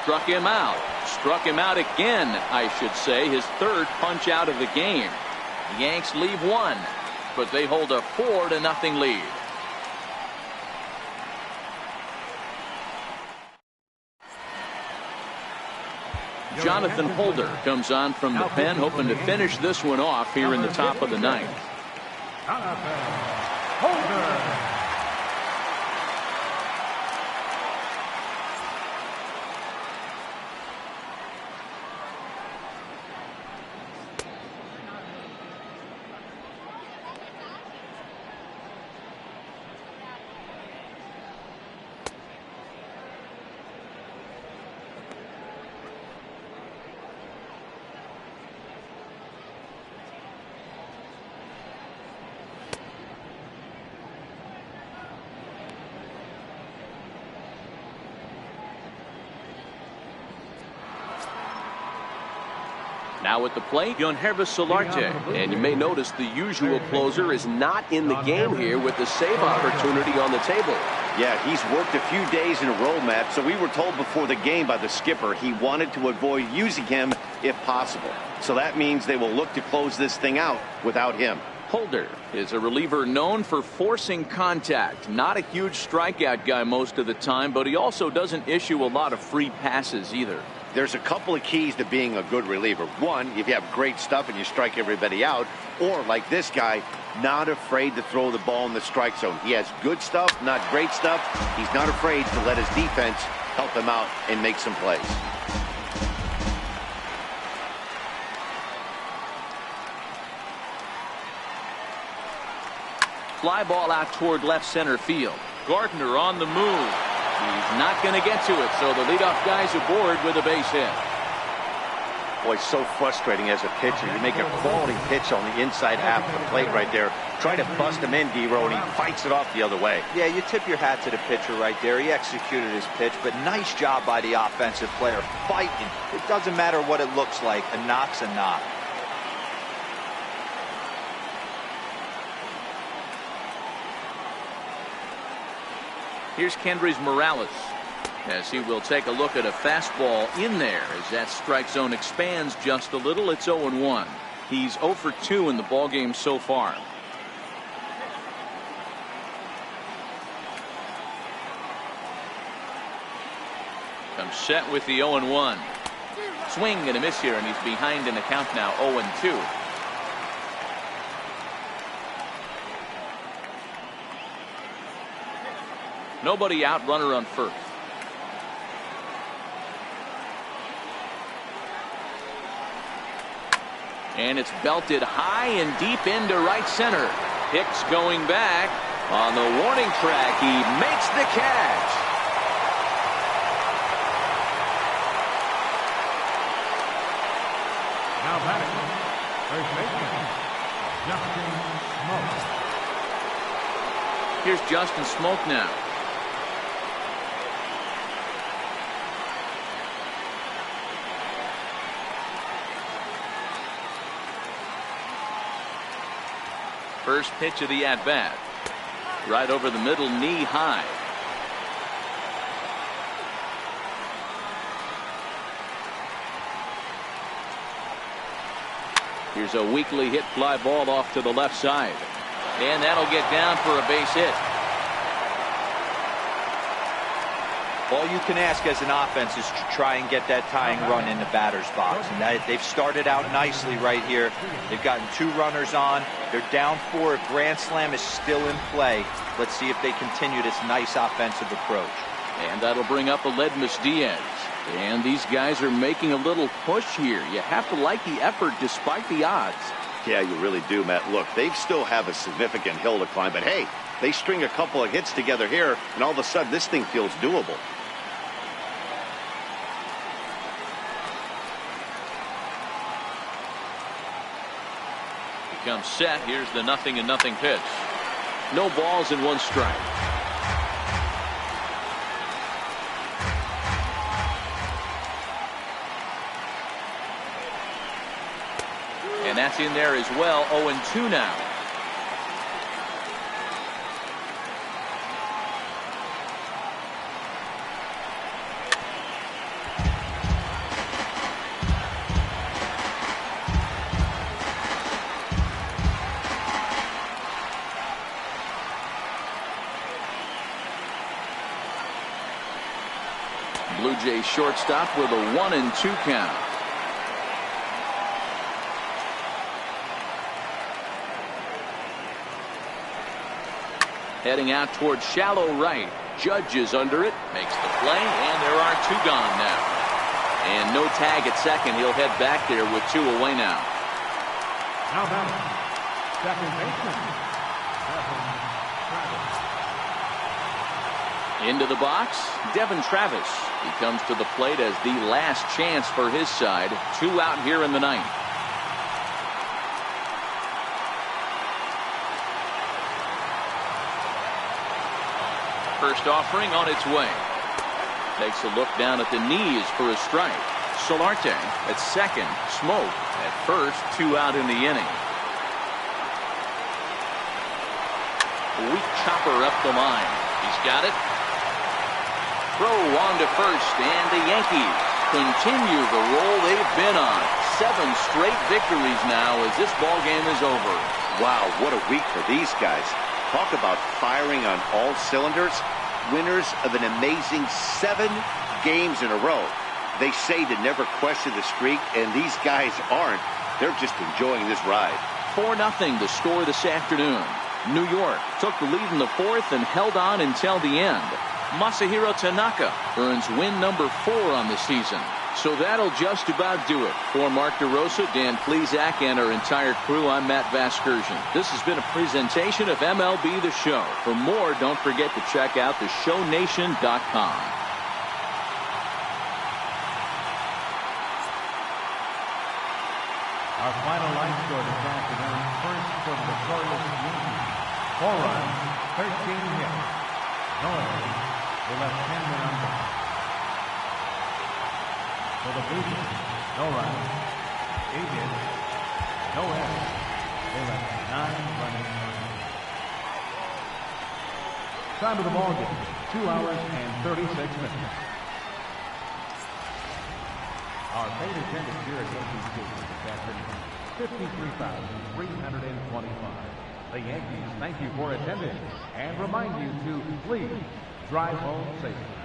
Speaker 2: Struck him out. Struck him out again, I should say. His 3rd punch out of the game. The Yanks leave 1, but they hold a 4-0 lead. Jonathan Holder comes on from the pen, hoping to finish this one off here in the top of the 9th.
Speaker 1: Tanaka. Holder.
Speaker 2: Now at the plate, Yankees Solarte.
Speaker 5: And you may notice the usual closer is not in the game here with the save opportunity on the table.
Speaker 4: Yeah, he's worked a few days in a row, Matt, so we were told before the game by the skipper he wanted to avoid using him if possible. So that means they will look to close this thing out without him.
Speaker 2: Holder is a reliever known for forcing contact. Not a huge strikeout guy most of the time, but he also doesn't issue a lot of free passes either.
Speaker 4: There's a couple of keys to being a good reliever. One, if you have great stuff and you strike everybody out, or like this guy, not afraid to throw the ball in the strike zone. He has good stuff, not great stuff. He's not afraid to let his defense help him out and make some plays.
Speaker 2: Fly ball out toward left center field. Gardner on the move. He's not going to get to it, so the leadoff guy's aboard with a base hit.
Speaker 4: Boy, so frustrating as a pitcher. You make a quality pitch on the inside half of the plate right there. Try to bust him in, D-Row, and he fights it off the other way.
Speaker 3: Yeah, you tip your hat to the pitcher right there. He executed his pitch, but nice job by the offensive player fighting. It doesn't matter what it looks like. A knock's a knock.
Speaker 2: Here's Kendrys Morales as he will take a look at a fastball in there as that strike zone expands just a little. It's 0-1. He's 0 for 2 in the ballgame so far. Comes set with the 0-1. Swing and a miss here, and he's behind in the count now, 0-2. Nobody out, runner on first. And it's belted high and deep into right center. Hicks going back on the warning track. He makes the catch.
Speaker 1: Now batting, first baseman, Justin Smoke.
Speaker 2: Here's Justin Smoke now. First pitch of the at-bat. Right over the middle, knee high. Here's a weakly hit fly ball off to the left side. And that'll get down for a base hit.
Speaker 3: All you can ask as an offense is to try and get that tying run in the batter's box. And they've started out nicely right here. They've gotten 2 runners on. They're down 4. A grand slam is still in play. Let's see if they continue this nice offensive approach.
Speaker 2: And that'll bring up Aledmus Diaz. And these guys are making a little push here. You have to like the effort despite the odds.
Speaker 4: Yeah, you really do, Matt. Look, they still have a significant hill to climb, but hey, they string a couple of hits together here, and all of a sudden this thing feels doable.
Speaker 2: Becomes set. Here's the 0-0 pitch. No balls and 1 strike. And that's in there as well. 0-2 now. Blue Jays shortstop with a 1-2 count. Heading out towards shallow right. Judge is under it. Makes the play, and there are 2 gone now. And no tag at second. He'll head back there with 2 away now.
Speaker 1: Now batting, second baseman,
Speaker 2: Into the box, Devin Travis. He comes to the plate as the last chance for his side. 2 out here in the 9th. First offering on its way. Takes a look down at the knees for a strike. Solarte at second. Smoke at first. 2 out in the inning. Weak chopper up the line. He's got it. Throw on to first, and the Yankees continue the roll they've been on. 7 straight victories now as this ball game is over.
Speaker 4: Wow, what a week for these guys. Talk about firing on all cylinders. Winners of an amazing 7 games in a row. They say to never question the streak, and these guys aren't. They're just enjoying this ride.
Speaker 2: 4-0 the score this afternoon. New York took the lead in the 4th and held on until the end. Masahiro Tanaka earns win number 4 on the season. So that'll just about do it. For Mark DeRosa, Dan Plesac, and our entire crew, I'm Matt Vasgersian. This has been a presentation of MLB The Show. For more, don't forget to check out theshownation.com.
Speaker 1: Our final line score this afternoon. First for the victorious Yankees. 4 runs, 13 hits. No errors. They left 10 men on base. For the Blue Jays, no runs, 8 hits, no errors. They left 9 running on base. Time of the ball game, 2 hours and 36 minutes. Our paid attendance here at Yankee Stadium this afternoon, 53,325. The Yankees thank you for attending and remind you to please drive home safely.